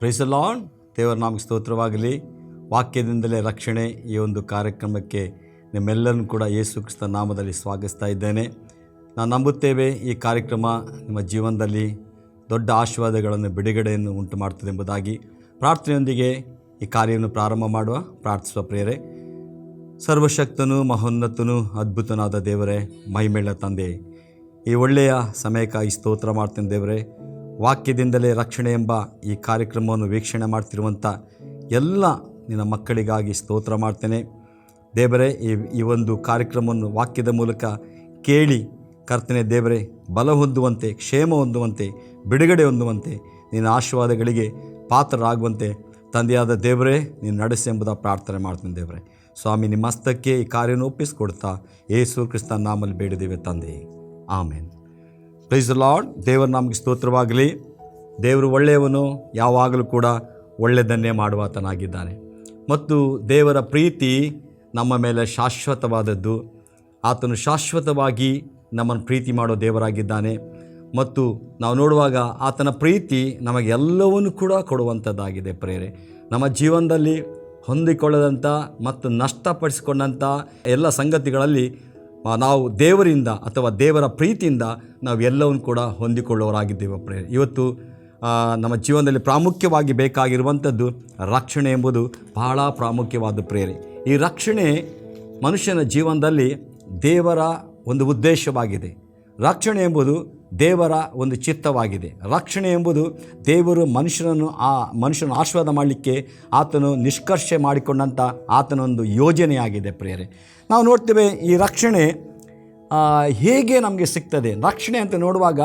Price the lord. ದೇವರ ನಾಮಕ್ಕೆ ಸ್ತೋತ್ರವಾಗಲಿ. ವಾಕ್ಯದಿಂದಲೇ ರಕ್ಷಣೆ ಈ ಒಂದು ಕಾರ್ಯಕ್ರಮಕ್ಕೆ ನಿಮ್ಮೆಲ್ಲರನ್ನು ಕೂಡ ಯೇಸು ಕ್ರಿಸ್ತ ನಾಮದಲ್ಲಿ ಸ್ವಾಗತಿಸ್ತಾ ಇದ್ದೇನೆ. ನಾನು ನಂಬುತ್ತೇವೆ ಈ ಕಾರ್ಯಕ್ರಮ ನಿಮ್ಮ ಜೀವನದಲ್ಲಿ ದೊಡ್ಡ ಆಶೀರ್ವಾದಗಳನ್ನು, ಬಿಡುಗಡೆಯನ್ನು ಉಂಟು ಮಾಡ್ತದೆ ಎಂಬುದಾಗಿ ಪ್ರಾರ್ಥನೆಯೊಂದಿಗೆ ಈ ಕಾರ್ಯವನ್ನು ಪ್ರಾರಂಭ ಮಾಡುವ. ಪ್ರಾರ್ಥಿಸುವ ಪ್ರಿಯರೇ. ಸರ್ವಶಕ್ತನೂ ಮಹೋನ್ನತನೂ ಅದ್ಭುತನಾದ ದೇವರೇ, ಮಹಿಮೆಯ ತಂದೆ, ಈ ಒಳ್ಳೆಯ ಸಮಯಕ್ಕಾಗಿ ಸ್ತೋತ್ರ ಮಾಡ್ತೇನೆ ದೇವರೇ. ವಾಕ್ಯದಿಂದಲೇ ರಕ್ಷಣೆ ಎಂಬ ಈ ಕಾರ್ಯಕ್ರಮವನ್ನು ವೀಕ್ಷಣೆ ಮಾಡ್ತಿರುವಂಥ ಎಲ್ಲ ನಿನ್ನ ಮಕ್ಕಳಿಗಾಗಿ ಸ್ತೋತ್ರ ಮಾಡ್ತೇನೆ ದೇವರೇ. ಈ ಒಂದು ಕಾರ್ಯಕ್ರಮವನ್ನು ವಾಕ್ಯದ ಮೂಲಕ ಕೇಳಿ ಕರ್ತನೆ ದೇವರೇ, ಬಲ ಹೊಂದುವಂತೆ, ಕ್ಷೇಮ ಹೊಂದುವಂತೆ, ಬಿಡುಗಡೆ ಹೊಂದುವಂತೆ, ನಿನ್ನ ಆಶೀರ್ವಾದಗಳಿಗೆ ಪಾತ್ರರಾಗುವಂತೆ ತಂದೆಯಾದ ದೇವರೇ ನೀನು ನಡೆಸಿ ಎಂಬುದ ಪ್ರಾರ್ಥನೆ ಮಾಡ್ತೇನೆ ದೇವರೇ. ಸ್ವಾಮಿ, ನಿಮ್ಮ ಹಸ್ತಕ್ಕೆ ಈ ಕಾರ್ಯವನ್ನು ಒಪ್ಪಿಸಿಕೊಡ್ತಾ ಯೇಸು ಕ್ರಿಸ್ತನ ನಾಮಲ್ಲಿ ಬೇಡಿದ್ದೇವೆ ತಂದೆ, ಆಮೇನ್. Price the lord. ದೇವರ ನಾಮಕ್ಕೆ ಸ್ತೋತ್ರವಾಗಲಿ. ದೇವರು ಒಳ್ಳೆಯವನು, ಯಾವಾಗಲೂ ಕೂಡ ಒಳ್ಳೆಯದನ್ನೇ ಮಾಡುವಾತನಾಗಿದ್ದಾನೆ. ಮತ್ತು ದೇವರ ಪ್ರೀತಿ ನಮ್ಮ ಮೇಲೆ ಶಾಶ್ವತವಾದದ್ದು. ಆತನು ಶಾಶ್ವತವಾಗಿ ನಮ್ಮನ್ನು ಪ್ರೀತಿ ಮಾಡೋ ದೇವರಾಗಿದ್ದಾನೆ. ಮತ್ತು ನಾವು ನೋಡುವಾಗ ಆತನ ಪ್ರೀತಿ ನಮಗೆ ಎಲ್ಲವನ್ನೂ ಕೂಡ ಕೊಡುವಂಥದ್ದಾಗಿದೆ ಪ್ರೇರೆ. ನಮ್ಮ ಜೀವನದಲ್ಲಿ ಹೊಂದಿಕೊಳ್ಳದಂಥ ಮತ್ತು ನಷ್ಟಪಡಿಸಿಕೊಂಡಂಥ ಎಲ್ಲ ಸಂಗತಿಗಳಲ್ಲಿ ನಾವು ದೇವರಿಂದ ಅಥವಾ ದೇವರ ಪ್ರೀತಿಯಿಂದ ನಾವು ಎಲ್ಲವನ್ನು ಕೂಡ ಹೊಂದಿಕೊಳ್ಳೋರಾಗಿದ್ದೇವೆ ಪ್ರೇರೆ. ಇವತ್ತು ನಮ್ಮ ಜೀವನದಲ್ಲಿ ಪ್ರಾಮುಖ್ಯವಾಗಿ ಬೇಕಾಗಿರುವಂಥದ್ದು ರಕ್ಷಣೆ ಎಂಬುದು ಬಹಳ ಪ್ರಾಮುಖ್ಯವಾದ ಪ್ರೇರೆ. ಈ ರಕ್ಷಣೆ ಮನುಷ್ಯನ ಜೀವನದಲ್ಲಿ ದೇವರ ಒಂದು ಉದ್ದೇಶವಾಗಿದೆ. ರಕ್ಷಣೆ ಎಂಬುದು ದೇವರ ಒಂದು ಚಿತ್ತವಾಗಿದೆ. ರಕ್ಷಣೆ ಎಂಬುದು ದೇವರು ಮನುಷ್ಯನ ಆಶೀರ್ವಾದ ಮಾಡಲಿಕ್ಕೆ ಆತನು ನಿಷ್ಕರ್ಷೆ ಮಾಡಿಕೊಂಡಂಥ ಆತನೊಂದು ಯೋಜನೆಯಾಗಿದೆ ಪ್ರಿಯರೇ. ನಾವು ನೋಡ್ತೇವೆ ಈ ರಕ್ಷಣೆ ಹೇಗೆ ನಮಗೆ ಸಿಗ್ತದೆ. ರಕ್ಷಣೆ ಅಂತ ನೋಡುವಾಗ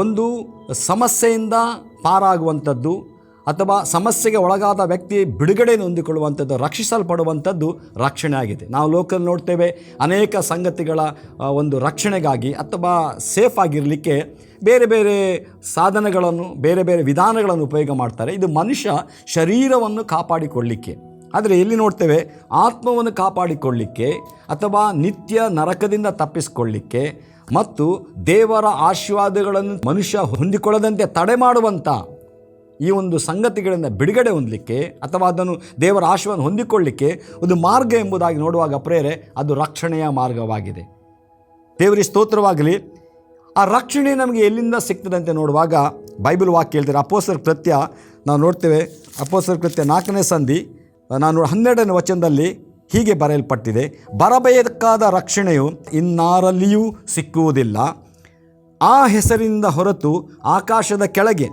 ಒಂದು ಸಮಸ್ಯೆಯಿಂದ ಪಾರಾಗುವಂಥದ್ದು ಅಥವಾ ಸಮಸ್ಯೆಗೆ ಒಳಗಾದ ವ್ಯಕ್ತಿ ಬಿಡುಗಡೆಯನ್ನು ಹೊಂದಿಕೊಳ್ಳುವಂಥದ್ದು, ರಕ್ಷಿಸಲ್ಪಡುವಂಥದ್ದು ರಕ್ಷಣೆ ಆಗಿದೆ. ನಾವು ಲೋಕದಲ್ಲಿ ನೋಡ್ತೇವೆ ಅನೇಕ ಸಂಗತಿಗಳ ಒಂದು ರಕ್ಷಣೆಗಾಗಿ ಅಥವಾ ಸೇಫ್ ಆಗಿರಲಿಕ್ಕೆ ಬೇರೆ ಬೇರೆ ಸಾಧನಗಳನ್ನು, ಬೇರೆ ಬೇರೆ ವಿಧಾನಗಳನ್ನು ಉಪಯೋಗ ಮಾಡ್ತಾರೆ. ಇದು ಮನುಷ್ಯ ಶರೀರವನ್ನು ಕಾಪಾಡಿಕೊಳ್ಳಲಿಕ್ಕೆ. ಆದರೆ ಎಲ್ಲಿ ನೋಡ್ತೇವೆ ಆತ್ಮವನ್ನು ಕಾಪಾಡಿಕೊಳ್ಳಲಿಕ್ಕೆ ಅಥವಾ ನಿತ್ಯ ನರಕದಿಂದ ತಪ್ಪಿಸಿಕೊಳ್ಳಲಿಕ್ಕೆ ಮತ್ತು ದೇವರ ಆಶೀರ್ವಾದಗಳನ್ನು ಮನುಷ್ಯ ಹೊಂದಿಕೊಳ್ಳದಂತೆ ತಡೆ ಮಾಡುವಂಥ ಈ ಒಂದು ಸಂಗತಿಗಳಿಂದ ಬಿಡುಗಡೆ ಹೊಂದಲಿಕ್ಕೆ ಅಥವಾ ಅದನ್ನು ದೇವರ ಆಶೀರ್ವಾದ ಹೊಂದಿಕೊಳ್ಳಲಿಕ್ಕೆ ಒಂದು ಮಾರ್ಗ ಎಂಬುದಾಗಿ ನೋಡುವಾಗ ಪ್ರೇರೆ ಅದು ರಕ್ಷಣೆಯ ಮಾರ್ಗವಾಗಿದೆ. ದೇವರಿಗೆ ಸ್ತೋತ್ರವಾಗಲಿ. ಆ ರಕ್ಷಣೆ ನಮಗೆ ಎಲ್ಲಿಂದ ಸಿಗ್ತದಂತೆ ನೋಡುವಾಗ ಬೈಬಲ್ ವಾಕ್ಯ ಹೇಳ್ತಾರೆ. ಅಪೊಸ್ತಲರ ಕೃತ್ಯ ನಾವು ನೋಡ್ತೇವೆ. ಅಪೊಸ್ತಲರ ಕೃತ್ಯ 4ನೇ ಸಂಧಿ 12ನೇ ವಚನದಲ್ಲಿ ಹೀಗೆ ಬರೆಯಲ್ಪಟ್ಟಿದೆ: ಬರಬೇಕಾದ ರಕ್ಷಣೆಯು ಇನ್ನಾರಲ್ಲಿಯೂ ಸಿಕ್ಕುವುದಿಲ್ಲ. ಆ ಹೆಸರಿನಿಂದ ಹೊರತು ಆಕಾಶದ ಕೆಳಗೆ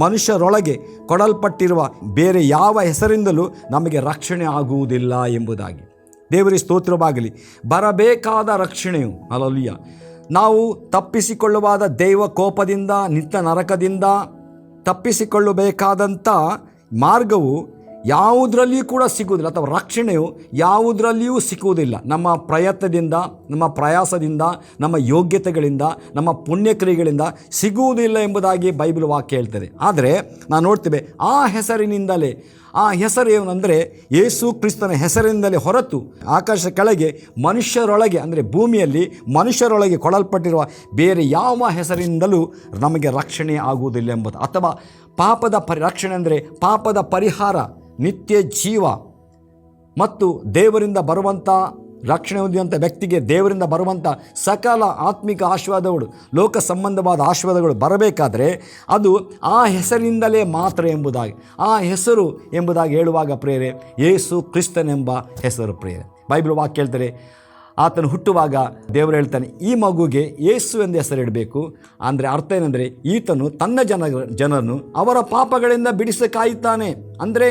ಮನುಷ್ಯರೊಳಗೆ ಕೊಡಲ್ಪಟ್ಟಿರುವ ಬೇರೆ ಯಾವ ಹೆಸರಿಂದಲೂ ನಮಗೆ ರಕ್ಷಣೆ ಆಗುವುದಿಲ್ಲ ಎಂಬುದಾಗಿ. ದೇವರಿಗೆ ಸ್ತೋತ್ರವಾಗಲಿ. ಬರಬೇಕಾದ ರಕ್ಷಣೆಯು, ಹಲ್ಲೆಲೂಯಾ, ನಾವು ತಪ್ಪಿಸಿಕೊಳ್ಳುವಾದ ದೈವ ಕೋಪದಿಂದ, ನಿತ್ಯ ನರಕದಿಂದ ತಪ್ಪಿಸಿಕೊಳ್ಳಬೇಕಾದಂಥ ಮಾರ್ಗವು ಯಾವುದರಲ್ಲಿಯೂ ಕೂಡ ಸಿಗುವುದಿಲ್ಲ, ಅಥವಾ ರಕ್ಷಣೆಯು ಯಾವುದರಲ್ಲಿಯೂ ಸಿಕ್ಕುವುದಿಲ್ಲ. ನಮ್ಮ ಪ್ರಯತ್ನದಿಂದ, ನಮ್ಮ ಪ್ರಯಾಸದಿಂದ, ನಮ್ಮ ಯೋಗ್ಯತೆಗಳಿಂದ, ನಮ್ಮ ಪುಣ್ಯಕ್ರಿಯೆಗಳಿಂದ ಸಿಗುವುದಿಲ್ಲ ಎಂಬುದಾಗಿ ಬೈಬಲ್ ವಾಕ್ಯ ಹೇಳ್ತದೆ. ಆದರೆ ನಾವು ನೋಡ್ತೇವೆ ಆ ಹೆಸರಿನಿಂದಲೇ, ಆ ಹೆಸರು ಏನಂದರೆ ಯೇಸು ಕ್ರಿಸ್ತನ ಹೆಸರಿನಿಂದಲೇ ಹೊರತು ಆಕಾಶ ಕೆಳಗೆ ಮನುಷ್ಯರೊಳಗೆ, ಅಂದರೆ ಭೂಮಿಯಲ್ಲಿ ಮನುಷ್ಯರೊಳಗೆ ಕೊಡಲ್ಪಟ್ಟಿರುವ ಬೇರೆ ಯಾವ ಹೆಸರಿನಿಂದಲೂ ನಮಗೆ ರಕ್ಷಣೆ ಆಗುವುದಿಲ್ಲ ಎಂಬುದು. ಅಥವಾ ಪಾಪದ ರಕ್ಷಣೆ ಅಂದರೆ ಪಾಪದ ಪರಿಹಾರ, ನಿತ್ಯ ಜೀವ ಮತ್ತು ದೇವರಿಂದ ಬರುವಂಥ ರಕ್ಷಣೆ ಹೊಂದಿದಂಥ ವ್ಯಕ್ತಿಗೆ ದೇವರಿಂದ ಬರುವಂಥ ಸಕಲ ಆತ್ಮಿಕ ಆಶೀರ್ವಾದಗಳು, ಲೋಕ ಸಂಬಂಧವಾದ ಆಶೀರ್ವಾದಗಳು ಬರಬೇಕಾದರೆ ಅದು ಆ ಹೆಸರಿನಿಂದಲೇ ಮಾತ್ರ ಎಂಬುದಾಗಿ, ಆ ಹೆಸರು ಎಂಬುದಾಗಿ ಹೇಳುವಾಗ ಪ್ರೇರೆ ಯೇಸು ಕ್ರಿಸ್ತನೆಂಬ ಹೆಸರು ಪ್ರೇರೆ. ಬೈಬಲ್ ವಾಕ್ಯ ಹೇಳ್ತಾರೆ, ಆತನು ಹುಟ್ಟುವಾಗ ದೇವರು ಹೇಳ್ತಾನೆ ಈ ಮಗುಗೆ ಯೇಸು ಎಂದು ಹೆಸರಿಡಬೇಕು. ಅಂದರೆ ಅರ್ಥ ಏನಂದರೆ ಈತನು ತನ್ನ ಜನರನ್ನು ಅವರ ಪಾಪಗಳಿಂದ ಬಿಡಿಸಿ ಕಾಯುತ್ತಾನೆ. ಅಂದರೆ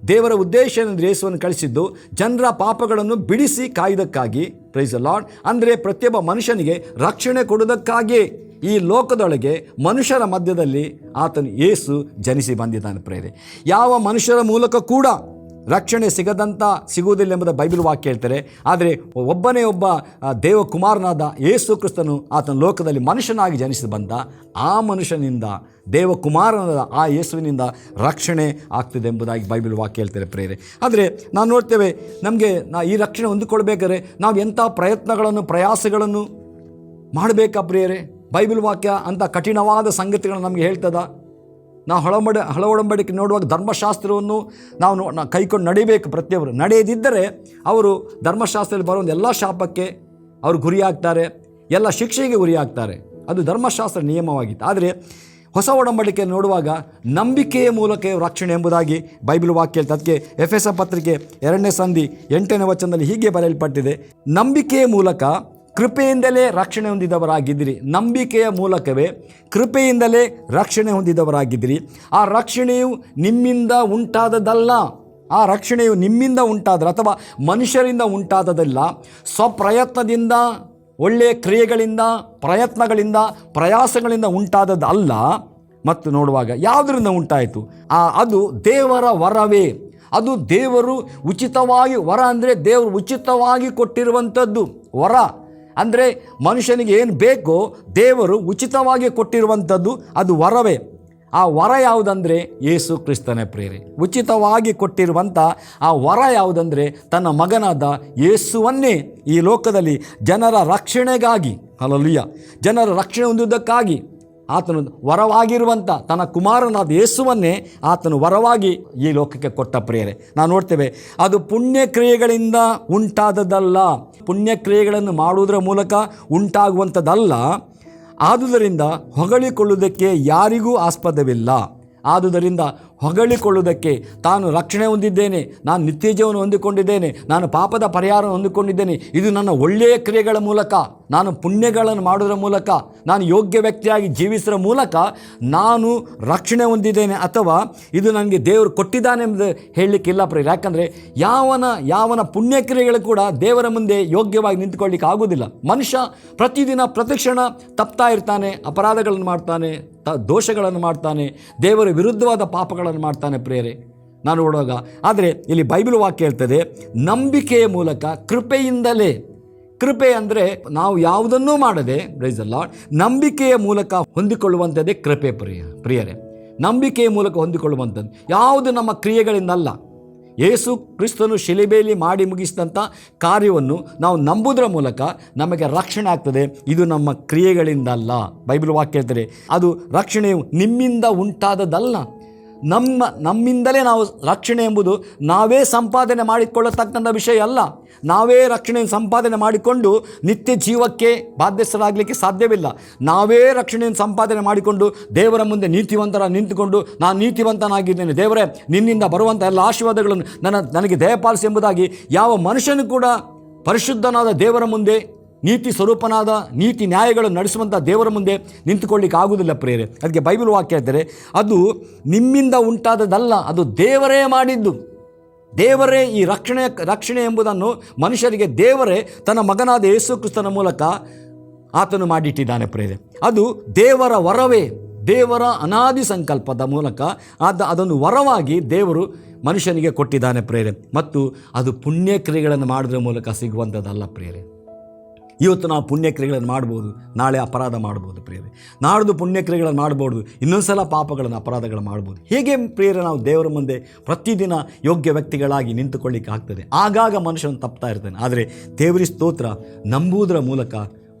ದೇವರ ಉದ್ದೇಶ ಏನಂದರೆ ಯೇಸುವನ್ನು ಕಳಿಸಿದ್ದು ಜನರ ಪಾಪಗಳನ್ನು ಬಿಡಿಸಿ ಕಾಯುವುದಕ್ಕಾಗಿ. Price the lord. ಅಂದರೆ ಪ್ರತಿಯೊಬ್ಬ ಮನುಷ್ಯನಿಗೆ ರಕ್ಷಣೆ ಕೊಡುವುದಕ್ಕಾಗಿ ಈ ಲೋಕದೊಳಗೆ ಮನುಷ್ಯರ ಮಧ್ಯದಲ್ಲಿ ಆತನು ಯೇಸು ಜನಿಸಿ ಬಂದಿದ್ದಾನೆ ಪ್ರೇರೆ. ಯಾವ ಮನುಷ್ಯರ ಮೂಲಕ ಕೂಡ ರಕ್ಷಣೆ ಸಿಗುವುದಿಲ್ಲ ಎಂಬುದು ಬೈಬಲ್ ವಾಕ್ಯ ಹೇಳ್ತಾರೆ. ಆದರೆ ಒಬ್ಬನೇ ಒಬ್ಬ ದೇವಕುಮಾರನಾದ ಯೇಸು ಕ್ರಿಸ್ತನು ಆತನ ಲೋಕದಲ್ಲಿ ಮನುಷ್ಯನಾಗಿ ಜನಿಸಿ ಬಂದ. ಆ ಮನುಷ್ಯನಿಂದ, ದೇವಕುಮಾರನಾದ ಆ ಯೇಸುವಿನಿಂದ ರಕ್ಷಣೆ ಆಗ್ತದೆ ಎಂಬುದಾಗಿ ಬೈಬಲ್ ವಾಕ್ಯ ಹೇಳ್ತಾರೆ ಪ್ರೇರೆ. ಆದರೆ ನಾವು ನೋಡ್ತೇವೆ ನಮಗೆ ಈ ರಕ್ಷಣೆ ಹೊಂದಿಕೊಳ್ಬೇಕಾದ್ರೆ ನಾವು ಎಂಥ ಪ್ರಯಾಸಗಳನ್ನು ಮಾಡಬೇಕಾ ಪ್ರಿಯರೇ? ಬೈಬಲ್ ವಾಕ್ಯ ಅಂಥ ಕಠಿಣವಾದ ಸಂಗತಿಗಳನ್ನು ನಮಗೆ ಹೇಳ್ತದ? ನಾವು ಹಳ ಒಡಂಬಡಿಕೆ ನೋಡುವಾಗ ಧರ್ಮಶಾಸ್ತ್ರವನ್ನು ನಾವು ಕೈಕೊಂಡು ನಡಿಬೇಕು. ಪ್ರತಿಯೊಬ್ಬರು ನಡೆಯದಿದ್ದರೆ ಅವರು ಧರ್ಮಶಾಸ್ತ್ರದಲ್ಲಿ ಬರೋ ಎಲ್ಲ ಶಾಪಕ್ಕೆ ಅವರು ಗುರಿಯಾಗ್ತಾರೆ, ಎಲ್ಲ ಶಿಕ್ಷೆಗೆ ಗುರಿಯಾಗ್ತಾರೆ. ಅದು ಧರ್ಮಶಾಸ್ತ್ರ ನಿಯಮವಾಗಿತ್ತು. ಆದರೆ ಹೊಸ ಒಡಂಬಡಿಕೆ ನೋಡುವಾಗ ನಂಬಿಕೆಯ ಮೂಲಕ ರಕ್ಷಣೆ ಎಂಬುದಾಗಿ ಬೈಬಲ್ ವಾಕ್ಯ ಹೇಳ್ತದೆ. ಅದಕ್ಕೆ ಎಫೆಸ ಪತ್ರಿಕೆ 2ನೇ ಸಂಧಿ 8ನೇ ವಚನದಲ್ಲಿ ಹೀಗೆ ಬರೆಯಲ್ಪಟ್ಟಿದೆ, ನಂಬಿಕೆಯ ಮೂಲಕ ಕೃಪೆಯಿಂದಲೇ ರಕ್ಷಣೆ ಹೊಂದಿದವರಾಗಿದ್ದಿರಿ. ನಂಬಿಕೆಯ ಮೂಲಕವೇ ಕೃಪೆಯಿಂದಲೇ ರಕ್ಷಣೆ ಹೊಂದಿದವರಾಗಿದ್ದಿರಿ. ಆ ರಕ್ಷಣೆಯು ನಿಮ್ಮಿಂದ ಉಂಟಾದದಲ್ಲ. ಆ ರಕ್ಷಣೆಯು ನಿಮ್ಮಿಂದ ಉಂಟಾದರೆ ಅಥವಾ ಮನುಷ್ಯರಿಂದ ಉಂಟಾದದಲ್ಲ, ಸ್ವಪ್ರಯತ್ನದಿಂದ, ಒಳ್ಳೆಯ ಕ್ರಿಯೆಗಳಿಂದ, ಪ್ರಯತ್ನಗಳಿಂದ, ಪ್ರಯಾಸಗಳಿಂದ ಉಂಟಾದದ್ದು ಅಲ್ಲ. ಮತ್ತು ನೋಡುವಾಗ ಯಾವುದರಿಂದ ಉಂಟಾಯಿತು? ಅದು ದೇವರ ವರವೇ. ಅದು ದೇವರು ಉಚಿತವಾಗಿ, ವರ ಅಂದರೆ ದೇವರು ಉಚಿತವಾಗಿ ಕೊಟ್ಟಿರುವಂಥದ್ದು. ವರ ಅಂದರೆ ಮನುಷ್ಯನಿಗೆ ಏನು ಬೇಕೋ ದೇವರು ಉಚಿತವಾಗಿ ಕೊಟ್ಟಿರುವಂಥದ್ದು, ಅದು ವರವೇ. ಆ ವರ ಯಾವುದಂದರೆ ಯೇಸು ಕ್ರಿಸ್ತನೇ ಪ್ರಿಯರೇ. ಉಚಿತವಾಗಿ ಕೊಟ್ಟಿರುವಂಥ ಆ ವರ ಯಾವುದಂದರೆ ತನ್ನ ಮಗನಾದ ಯೇಸುವನ್ನೇ ಈ ಲೋಕದಲ್ಲಿ ಜನರ ರಕ್ಷಣೆಗಾಗಿ, ಹಲ್ಲೆಲೂಯಾ, ಜನರ ರಕ್ಷಣೆ ಹೊಂದುವುದಕ್ಕಾಗಿ ಆತನು ವರವಾಗಿರುವಂಥ ತನ್ನ ಕುಮಾರನಾದ ಯೇಸುವನ್ನೇ ಆತನು ವರವಾಗಿ ಈ ಲೋಕಕ್ಕೆ ಕೊಟ್ಟ ಪ್ರಿಯರೇ. ನಾವು ನೋಡ್ತೇವೆ, ಅದು ಪುಣ್ಯಕ್ರಿಯೆಗಳಿಂದ ಉಂಟಾದದ್ದಲ್ಲ, ಪುಣ್ಯಕ್ರಿಯೆಗಳನ್ನು ಮಾಡುವುದರ ಮೂಲಕ ಉಂಟಾಗುವಂಥದ್ದಲ್ಲ. ಆದುದರಿಂದ ಹೊಗಳಿಕೊಳ್ಳುವುದಕ್ಕೆ ಯಾರಿಗೂ ಆಸ್ಪದವಿಲ್ಲ. ಆದುದರಿಂದ ಹೊಗಳಿಕೊಳ್ಳುವುದಕ್ಕೆ, ತಾನು ರಕ್ಷಣೆ ಹೊಂದಿದ್ದೇನೆ, ನಾನು ನಿತ್ಯ ಜೀವನ ಹೊಂದಿಕೊಂಡಿದ್ದೇನೆ, ನಾನು ಪಾಪದ ಪರಿಹಾರ ಹೊಂದಿಕೊಂಡಿದ್ದೇನೆ, ಇದು ನನ್ನ ಒಳ್ಳೆಯ ಕ್ರಿಯೆಗಳ ಮೂಲಕ, ನಾನು ಪುಣ್ಯಗಳನ್ನು ಮಾಡೋದ್ರ ಮೂಲಕ, ನಾನು ಯೋಗ್ಯ ವ್ಯಕ್ತಿಯಾಗಿ ಜೀವಿಸೋದ್ರ ಮೂಲಕ ನಾನು ರಕ್ಷಣೆ ಹೊಂದಿದ್ದೇನೆ, ಅಥವಾ ಇದು ನನಗೆ ದೇವರು ಕೊಟ್ಟಿದ್ದಾನೆ ಎಂದು ಹೇಳಲಿಕ್ಕಿಲ್ಲ ಪ್ರಿಯರೇ. ಯಾಕಂದರೆ ಯಾವನ ಪುಣ್ಯಕ್ರಿಯೆಗಳು ಕೂಡ ದೇವರ ಮುಂದೆ ಯೋಗ್ಯವಾಗಿ ನಿಂತುಕೊಳ್ಳಿಕ್ಕೆ ಆಗೋದಿಲ್ಲ. ಮನುಷ್ಯ ಪ್ರತಿದಿನ ಪ್ರತಿಕ್ಷಣ ತಪ್ತಾ ಇರ್ತಾನೆ, ಅಪರಾಧಗಳನ್ನು ಮಾಡ್ತಾನೆ, ದೋಷಗಳನ್ನು ಮಾಡ್ತಾನೆ, ದೇವರ ವಿರುದ್ಧವಾದ ಪಾಪಗಳನ್ನು ಮಾಡ್ತಾನೆ ಪ್ರಿಯರೇ. ನಾನು ನೋಡುವಾಗ, ಆದರೆ ಇಲ್ಲಿ ಬೈಬಲ್ ವಾಕ್ಯ ಹೇಳ್ತದೆ, ನಂಬಿಕೆಯ ಮೂಲಕ ಕೃಪೆಯಿಂದಲೇ. ಕೃಪೆ ಅಂದರೆ ನಾವು ಯಾವುದನ್ನೂ ಮಾಡದೆ, ಪ್ರೈಸ್ ದಿ ಲಾರ್ಡ್, ನಂಬಿಕೆಯ ಮೂಲಕ ಹೊಂದಿಕೊಳ್ಳುವಂಥದ್ದೇ ಕೃಪೆ ಪ್ರಿಯರೇ. ನಂಬಿಕೆಯ ಮೂಲಕ ಹೊಂದಿಕೊಳ್ಳುವಂಥದ್ದು ಯಾವುದು ನಮ್ಮ ಕ್ರಿಯೆಗಳಿಂದಲ್ಲ. ಯೇಸು ಕ್ರಿಸ್ತನು ಶಿಲುಬೆಯಲ್ಲಿ ಮಾಡಿ ಮುಗಿಸಿದಂಥ ಕಾರ್ಯವನ್ನು ನಾವು ನಂಬುವುದರ ಮೂಲಕ ನಮಗೆ ರಕ್ಷಣೆ ಆಗ್ತದೆ. ಇದು ನಮ್ಮ ಕ್ರಿಯೆಗಳಿಂದಲ್ಲ. ಬೈಬಲ್ ವಾಕ್ಯ ಹೇಳ್ತಾರೆ, ಅದು ರಕ್ಷಣೆಯು ನಿಮ್ಮಿಂದ ಉಂಟಾದದಲ್ಲ. ನಮ್ಮಿಂದಲೇ ನಾವು ರಕ್ಷಣೆ ಎಂಬುದು ನಾವೇ ಸಂಪಾದನೆ ಮಾಡಿಕೊಳ್ಳತಕ್ಕಂಥ ವಿಷಯ ಅಲ್ಲ. ನಾವೇ ರಕ್ಷಣೆಯನ್ನು ಸಂಪಾದನೆ ಮಾಡಿಕೊಂಡು ನಿತ್ಯ ಜೀವಕ್ಕೆ ಬಾಧ್ಯಸ್ಥರಾಗಲಿಕ್ಕೆ ಸಾಧ್ಯವಿಲ್ಲ. ನಾವೇ ರಕ್ಷಣೆಯನ್ನು ಸಂಪಾದನೆ ಮಾಡಿಕೊಂಡು ದೇವರ ಮುಂದೆ ನೀತಿವಂತರ ನಿಂತುಕೊಂಡು, ನಾನು ನೀತಿವಂತನಾಗಿದ್ದೇನೆ ದೇವರೇ, ನಿನ್ನಿಂದ ಬರುವಂಥ ಎಲ್ಲ ಆಶೀರ್ವಾದಗಳನ್ನು ನನಗೆ ದಯಪಾಲಿಸಿ ಎಂಬುದಾಗಿ ಯಾವ ಮನುಷ್ಯನೂ ಕೂಡ ಪರಿಶುದ್ಧನಾದ ದೇವರ ಮುಂದೆ, ನೀತಿ ಸ್ವರೂಪನಾದ ನೀತಿ ನ್ಯಾಯಗಳನ್ನು ನಡೆಸುವಂಥ ದೇವರ ಮುಂದೆ ನಿಂತುಕೊಳ್ಳಿಕ್ಕೆ ಆಗುವುದಿಲ್ಲ ಪ್ರಿಯರೇ. ಅದಕ್ಕೆ ಬೈಬಲ್ ವಾಕ್ಯ ಹೇಳ್ತಾರೆ, ಅದು ನಿಮ್ಮಿಂದ ಉಂಟಾದದಲ್ಲ, ಅದು ದೇವರೇ ಮಾಡಿದ್ದು. ದೇವರೇ ಈ ರಕ್ಷಣೆ ಎಂಬುದನ್ನು ಮನುಷ್ಯರಿಗೆ ದೇವರೇ ತನ್ನ ಮಗನಾದ ಯೇಸು ಕ್ರಿಸ್ತನ ಮೂಲಕ ಆತನು ಮಾಡಿಟ್ಟಿದ್ದಾನೆ ಪ್ರಿಯರೇ. ಅದು ದೇವರ ವರವೇ. ದೇವರ ಅನಾದಿ ಸಂಕಲ್ಪದ ಮೂಲಕ ಅದನ್ನು ವರವಾಗಿ ದೇವರು ಮನುಷ್ಯನಿಗೆ ಕೊಟ್ಟಿದ್ದಾನೆ ಪ್ರಿಯರೇ. ಮತ್ತು ಅದು ಪುಣ್ಯಕ್ರಿಯೆಗಳನ್ನು ಮಾಡೋದ್ರ ಮೂಲಕ ಸಿಗುವಂಥದ್ದಲ್ಲ ಪ್ರಿಯರೇ. ಇವತ್ತು ನಾವು ಪುಣ್ಯಕ್ರಿಯೆಗಳನ್ನು ಮಾಡ್ಬೋದು, ನಾಳೆ ಅಪರಾಧ ಮಾಡ್ಬೋದು ಪ್ರಿಯರೇ. ನಾಡ್ದು ಪುಣ್ಯಕ್ರಿಯೆಗಳನ್ನು ಮಾಡ್ಬೋದು, ಇನ್ನೊಂದು ಸಲ ಪಾಪಗಳನ್ನು ಅಪರಾಧಗಳು ಮಾಡ್ಬೋದು. ಹೇಗೆ ಪ್ರಿಯರೇ ನಾವು ದೇವರ ಮುಂದೆ ಪ್ರತಿದಿನ ಯೋಗ್ಯ ವ್ಯಕ್ತಿಗಳಾಗಿ ನಿಂತುಕೊಳ್ಳಿಕ್ಕೆ ಆಗ್ತದೆ? ಆಗಾಗ ಮನುಷ್ಯನು ತಪ್ತಾ ಇರ್ತಾನೆ. ಆದರೆ ದೇವರ ಸ್ತೋತ್ರ, ನಂಬುವುದರ ಮೂಲಕ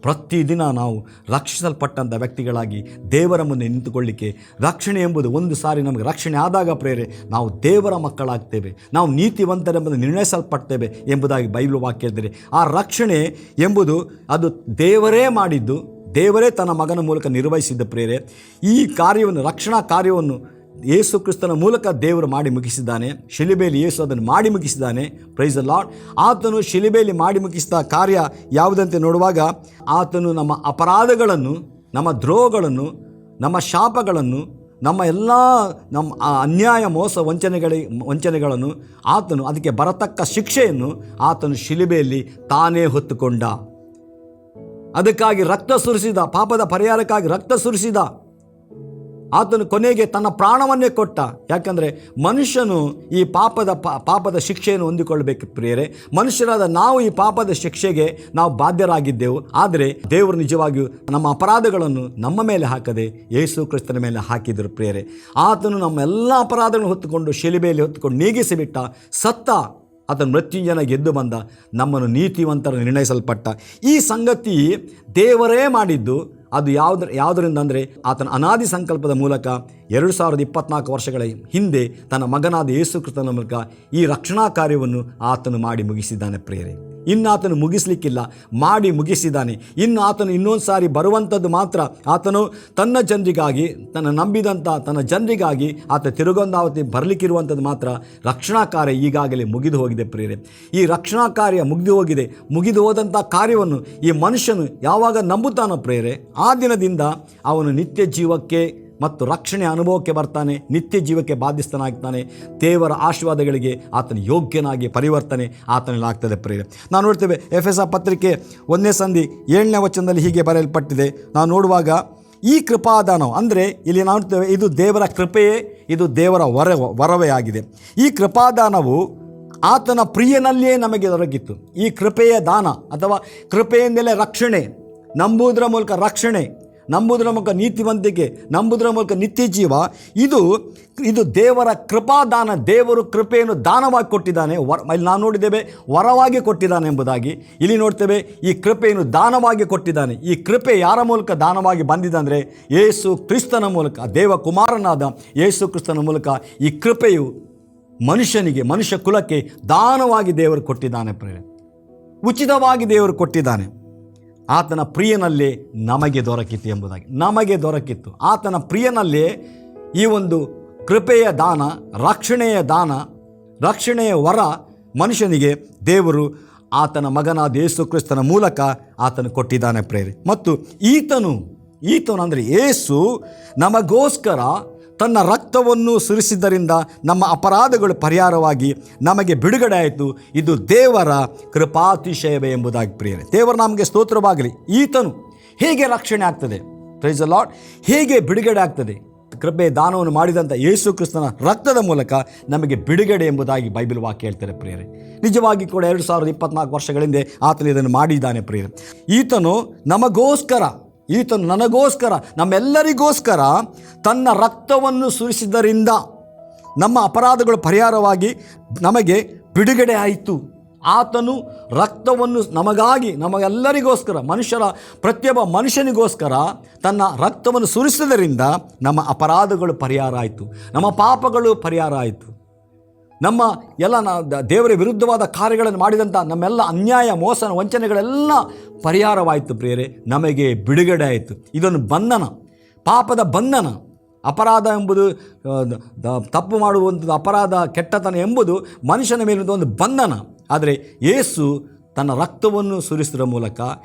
ಪ್ರತಿದಿನ ನಾವು ರಕ್ಷಿಸಲ್ಪಟ್ಟಂಥ ವ್ಯಕ್ತಿಗಳಾಗಿ ದೇವರ ಮುಂದೆ ನಿಂತುಕೊಳ್ಳಿಕ್ಕೆ, ರಕ್ಷಣೆ ಎಂಬುದು ಒಂದು ಸಾರಿ ನಮಗೆ ರಕ್ಷಣೆ ಆದಾಗ ಪ್ರೇರೆ ನಾವು ದೇವರ ಮಕ್ಕಳಾಗ್ತೇವೆ, ನಾವು ನೀತಿವಂತರೆಂಬುದು ನಿರ್ಣಯಿಸಲ್ಪಡ್ತೇವೆ ಎಂಬುದಾಗಿ ಬೈಬಲ್ ವಾಕ್ಯ ಹೇಳಿದರೆ, ಆ ರಕ್ಷಣೆ ಎಂಬುದು ಅದು ದೇವರೇ ಮಾಡಿದ್ದು, ದೇವರೇ ತನ್ನ ಮಗನ ಮೂಲಕ ನಿರ್ವಹಿಸಿದ್ದ ಪ್ರೇರೆ. ಈ ಕಾರ್ಯವನ್ನು, ರಕ್ಷಣಾ ಕಾರ್ಯವನ್ನು ಯೇಸು ಕ್ರಿಸ್ತನ ಮೂಲಕ ದೇವರು ಮಾಡಿ ಮುಗಿಸಿದ್ದಾನೆ. ಶಿಲುಬೆಯಲ್ಲಿ ಯೇಸು ಅದನ್ನು ಮಾಡಿ ಮುಗಿಸಿದ್ದಾನೆ. Praise the lord. ಆತನು ಶಿಲುಬೆಯಲ್ಲಿ ಮಾಡಿ ಮುಗಿಸಿದ ಕಾರ್ಯ ಯಾವುದಂತೆ ನೋಡುವಾಗ, ಆತನು ನಮ್ಮ ಅಪರಾಧಗಳನ್ನು, ನಮ್ಮ ದ್ರೋಹಗಳನ್ನು, ನಮ್ಮ ಶಾಪಗಳನ್ನು, ನಮ್ಮ ಅನ್ಯಾಯ ಮೋಸ ವಂಚನೆಗಳನ್ನು ಆತನು, ಅದಕ್ಕೆ ಬರತಕ್ಕ ಶಿಕ್ಷೆಯನ್ನು ಆತನು ಶಿಲುಬೆಯಲ್ಲಿ ತಾನೇ ಹೊತ್ತುಕೊಂಡ. ಅದಕ್ಕಾಗಿ ರಕ್ತ ಸುರಿಸಿದ, ಪಾಪದ ಪರಿಹಾರಕ್ಕಾಗಿ ರಕ್ತ ಸುರಿಸಿದ. ಆತನು ಕೊನೆಗೆ ತನ್ನ ಪ್ರಾಣವನ್ನೇ ಕೊಟ್ಟ. ಯಾಕಂದರೆ ಮನುಷ್ಯನು ಈ ಪಾಪದ ಶಿಕ್ಷೆಯನ್ನು ಹೊಂದಿಕೊಳ್ಳಬೇಕು ಪ್ರಿಯರೇ. ಮನುಷ್ಯರಾದ ನಾವು ಈ ಪಾಪದ ಶಿಕ್ಷೆಗೆ ನಾವು ಬಾಧ್ಯರಾಗಿದ್ದೆವು. ಆದರೆ ದೇವರು ನಿಜವಾಗಿಯೂ ನಮ್ಮ ಅಪರಾಧಗಳನ್ನು ನಮ್ಮ ಮೇಲೆ ಹಾಕದೆ ಯೇಸು ಕ್ರಿಸ್ತನ ಮೇಲೆ ಹಾಕಿದರು ಪ್ರಿಯರೇ. ಆತನು ನಮ್ಮ ಎಲ್ಲ ಅಪರಾಧಗಳನ್ನು ಹೊತ್ತುಕೊಂಡು ಶಿಲುಬೆಯಲ್ಲಿ ಹೊತ್ತುಕೊಂಡು ನೀಗಿಸಿಬಿಟ್ಟ, ಸತ್ತ. ಆತನು ಮೃತ್ಯುಂಜಯನ ಗೆದ್ದು ಬಂದ, ನಮ್ಮನ್ನು ನೀತಿವಂತರ ನಿರ್ಣಯಿಸಲ್ಪಟ್ಟ. ಈ ಸಂಗತಿ ದೇವರೇ ಮಾಡಿದ್ದು, ಅದು ಯಾವುದರಿಂದ ಅಂದರೆ ಆತನ ಅನಾದಿ ಸಂಕಲ್ಪದ ಮೂಲಕ 2024 ವರ್ಷಗಳ ಹಿಂದೆ ತನ್ನ ಮಗನಾದ ಯೇಸು ಕ್ರಿಸ್ತನ ಮೂಲಕ ಈ ರಕ್ಷಣಾ ಕಾರ್ಯವನ್ನು ಆತನು ಮಾಡಿ ಮುಗಿಸಿದ್ದಾನೆ ಪ್ರಿಯರೇ. ಇನ್ನು ಆತನು ಮುಗಿಸಲಿಕ್ಕಿಲ್ಲ, ಮಾಡಿ ಮುಗಿಸಿದ್ದಾನೆ. ಇನ್ನು ಆತನು ಇನ್ನೊಂದು ಸಾರಿ ಬರುವಂಥದ್ದು ಮಾತ್ರ. ಆತನು ತನ್ನ ಜನರಿಗಾಗಿ, ತನ್ನ ನಂಬಿದಂಥ ತನ್ನ ಜನರಿಗಾಗಿ ಆತ ತಿರುಗೊಂದಾವತಿ ಬರಲಿಕ್ಕಿರುವಂಥದ್ದು ಮಾತ್ರ. ರಕ್ಷಣಾ ಕಾರ್ಯ ಈಗಾಗಲೇ ಮುಗಿದು ಹೋಗಿದೆ ಪ್ರಿಯರೇ. ಈ ರಕ್ಷಣಾ ಕಾರ್ಯ ಮುಗಿದು ಹೋದಂಥ ಕಾರ್ಯವನ್ನು ಈ ಮನುಷ್ಯನು ಯಾವಾಗ ನಂಬುತ್ತಾನೋ ಪ್ರಿಯರೇ, ಆ ದಿನದಿಂದ ಅವನು ನಿತ್ಯ ಜೀವಕ್ಕೆ ಮತ್ತು ರಕ್ಷಣೆ ಅನುಭವಕ್ಕೆ ಬರ್ತಾನೆ, ನಿತ್ಯ ಜೀವಕ್ಕೆ ಬಾಧ್ಯಸ್ಥನಾಗ್ತಾನೆ. ದೇವರ ಆಶೀರ್ವಾದಗಳಿಗೆ ಆತನ ಯೋಗ್ಯನಾಗಿ ಪರಿವರ್ತನೆ ಆತನಲ್ಲಾಗ್ತದೆ ಪ್ರಿಯರೇ. ನಾವು ನೋಡ್ತೇವೆ ಎಫೆಸ ಪತ್ರಿಕೆ 1ನೇ ಸಂಧಿ 7ನೇ ವಚನದಲ್ಲಿ ಹೀಗೆ ಬರೆಯಲ್ಪಟ್ಟಿದೆ. ನಾವು ನೋಡುವಾಗ ಈ ಕೃಪಾದಾನವು ಅಂದರೆ ಇಲ್ಲಿ ನಾವು ನೋಡ್ತೇವೆ, ಇದು ದೇವರ ಕೃಪೆಯೇ, ಇದು ದೇವರ ವರವೇ ಆಗಿದೆ. ಈ ಕೃಪಾದಾನವು ಆತನ ಪ್ರಿಯನಲ್ಲಿಯೇ ನಮಗೆ ದೊರಕಿತ್ತು. ಈ ಕೃಪೆಯ ದಾನ ಅಥವಾ ಕೃಪೆಯಿಂದಲೇ ರಕ್ಷಣೆ, ನಂಬುವುದರ ಮೂಲಕ ರಕ್ಷಣೆ, ನಂಬುವುದರ ಮೂಲಕ ನೀತಿವಂತಿಕೆ, ನಂಬುವುದರ ಮೂಲಕ ನಿತ್ಯ ಜೀವ, ಇದು ದೇವರ ಕೃಪಾದಾನ. ದೇವರು ಕೃಪೆಯನ್ನು ದಾನವಾಗಿ ಕೊಟ್ಟಿದ್ದಾನೆ. ಇಲ್ಲಿ ನಾವು ನೋಡಿದ್ದೇವೆ ವರವಾಗಿ ಕೊಟ್ಟಿದ್ದಾನೆ ಎಂಬುದಾಗಿ. ಇಲ್ಲಿ ನೋಡ್ತೇವೆ ಈ ಕೃಪೆಯನ್ನು ದಾನವಾಗಿ ಕೊಟ್ಟಿದ್ದಾನೆ. ಈ ಕೃಪೆ ಯಾರ ಮೂಲಕ ದಾನವಾಗಿ ಬಂದಿದೆ ಅಂದರೆ ಯೇಸು ಕ್ರಿಸ್ತನ ಮೂಲಕ, ದೇವಕುಮಾರನಾದ ಯೇಸು ಕ್ರಿಸ್ತನ ಮೂಲಕ ಈ ಕೃಪೆಯು ಮನುಷ್ಯ ಕುಲಕ್ಕೆ ದಾನವಾಗಿ ದೇವರು ಕೊಟ್ಟಿದ್ದಾನೆ ಪ್ರಿಯರೇ. ಉಚಿತವಾಗಿ ದೇವರು ಕೊಟ್ಟಿದ್ದಾನೆ. ಆತನ ಪ್ರಿಯನಲ್ಲೇ ನಮಗೆ ದೊರಕಿತ್ತು ಎಂಬುದಾಗಿ. ನಮಗೆ ದೊರಕಿತ್ತು ಆತನ ಪ್ರಿಯನಲ್ಲೇ ಈ ಒಂದು ಕೃಪೆಯ ದಾನ, ರಕ್ಷಣೆಯ ದಾನ, ರಕ್ಷಣೆಯ ವರ ಮನುಷ್ಯನಿಗೆ ದೇವರು ಆತನ ಮಗನಾದ ಯೇಸು ಕ್ರಿಸ್ತನ ಮೂಲಕ ಆತನು ಕೊಟ್ಟಿದ್ದಾನೆ ಪ್ರೇರೆ. ಮತ್ತು ಈತನು ಅಂದರೆ ಯೇಸು ನಮಗೋಸ್ಕರ ತನ್ನ ರಕ್ತವನ್ನು ಸುರಿಸಿದ್ದರಿಂದ ನಮ್ಮ ಅಪರಾಧಗಳು ಪರಿಹಾರವಾಗಿ ನಮಗೆ ಬಿಡುಗಡೆ ಆಯಿತು. ಇದು ದೇವರ ಕೃಪಾತಿಶಯವೇ ಎಂಬುದಾಗಿ ಪ್ರಿಯರೇ. ದೇವರ ನಮಗೆ ಸ್ತೋತ್ರವಾಗಲಿ. ಈತನು ಹೇಗೆ ರಕ್ಷಣೆ ಆಗ್ತದೆ, ಪ್ರೈಸ್ ದ ಲಾರ್ಡ್, ಹೇಗೆ ಬಿಡುಗಡೆ ಆಗ್ತದೆ? ಕೃಪೆ ದಾನವನ್ನು ಮಾಡಿದಂಥ ಯೇಸು ಕ್ರಿಸ್ತನ ರಕ್ತದ ಮೂಲಕ ನಮಗೆ ಬಿಡುಗಡೆ ಎಂಬುದಾಗಿ ಬೈಬಲ್ ವಾಕ್ಯ ಹೇಳ್ತಾರೆ ಪ್ರಿಯರೇ. ನಿಜವಾಗಿ ಕೂಡ 2024 ವರ್ಷಗಳಿಂದ ಆತನು ಇದನ್ನು ಮಾಡಿದ್ದಾನೆ ಪ್ರಿಯರೇ. ಈತನು ನನಗೋಸ್ಕರ, ನಮ್ಮೆಲ್ಲರಿಗೋಸ್ಕರ ತನ್ನ ರಕ್ತವನ್ನು ಸುರಿಸಿದ್ದರಿಂದ ನಮ್ಮ ಅಪರಾಧಗಳು ಪರಿಹಾರವಾಗಿ ನಮಗೆ ಬಿಡುಗಡೆ ಆಯಿತು. ಆತನು ರಕ್ತವನ್ನು ನಮಗೆಲ್ಲರಿಗೋಸ್ಕರ, ಪ್ರತಿಯೊಬ್ಬ ಮನುಷ್ಯನಿಗೋಸ್ಕರ ತನ್ನ ರಕ್ತವನ್ನು ಸುರಿಸಿದ್ದರಿಂದ ನಮ್ಮ ಅಪರಾಧಗಳು ಪರಿಹಾರ ಆಯಿತು, ನಮ್ಮ ಪಾಪಗಳು ಪರಿಹಾರ ಆಯಿತು. ನಮ್ಮ ದೇವರ ವಿರುದ್ಧವಾದ ಕಾರ್ಯಗಳನ್ನು ಮಾಡಿದಂಥ ನಮ್ಮೆಲ್ಲ ಅನ್ಯಾಯ, ಮೋಸ, ವಂಚನೆಗಳೆಲ್ಲ ಪರಿಹಾರವಾಯಿತು ಪ್ರಿಯರೇ. ನಮಗೆ ಬಿಡುಗಡೆ ಆಯಿತು. ಇದೊಂದು ಬಂಧನ, ಪಾಪದ ಬಂಧನ. ಅಪರಾಧ ಎಂಬುದು, ತಪ್ಪು ಮಾಡುವಂಥದ್ದು ಅಪರಾಧ, ಕೆಟ್ಟತನ ಎಂಬುದು ಮನುಷ್ಯನ ಮೇಲಿನ ಒಂದು ಬಂಧನ. ಆದರೆ ಯೇಸು ತನ್ನ ರಕ್ತವನ್ನು ಸುರಿಸುವ ಮೂಲಕ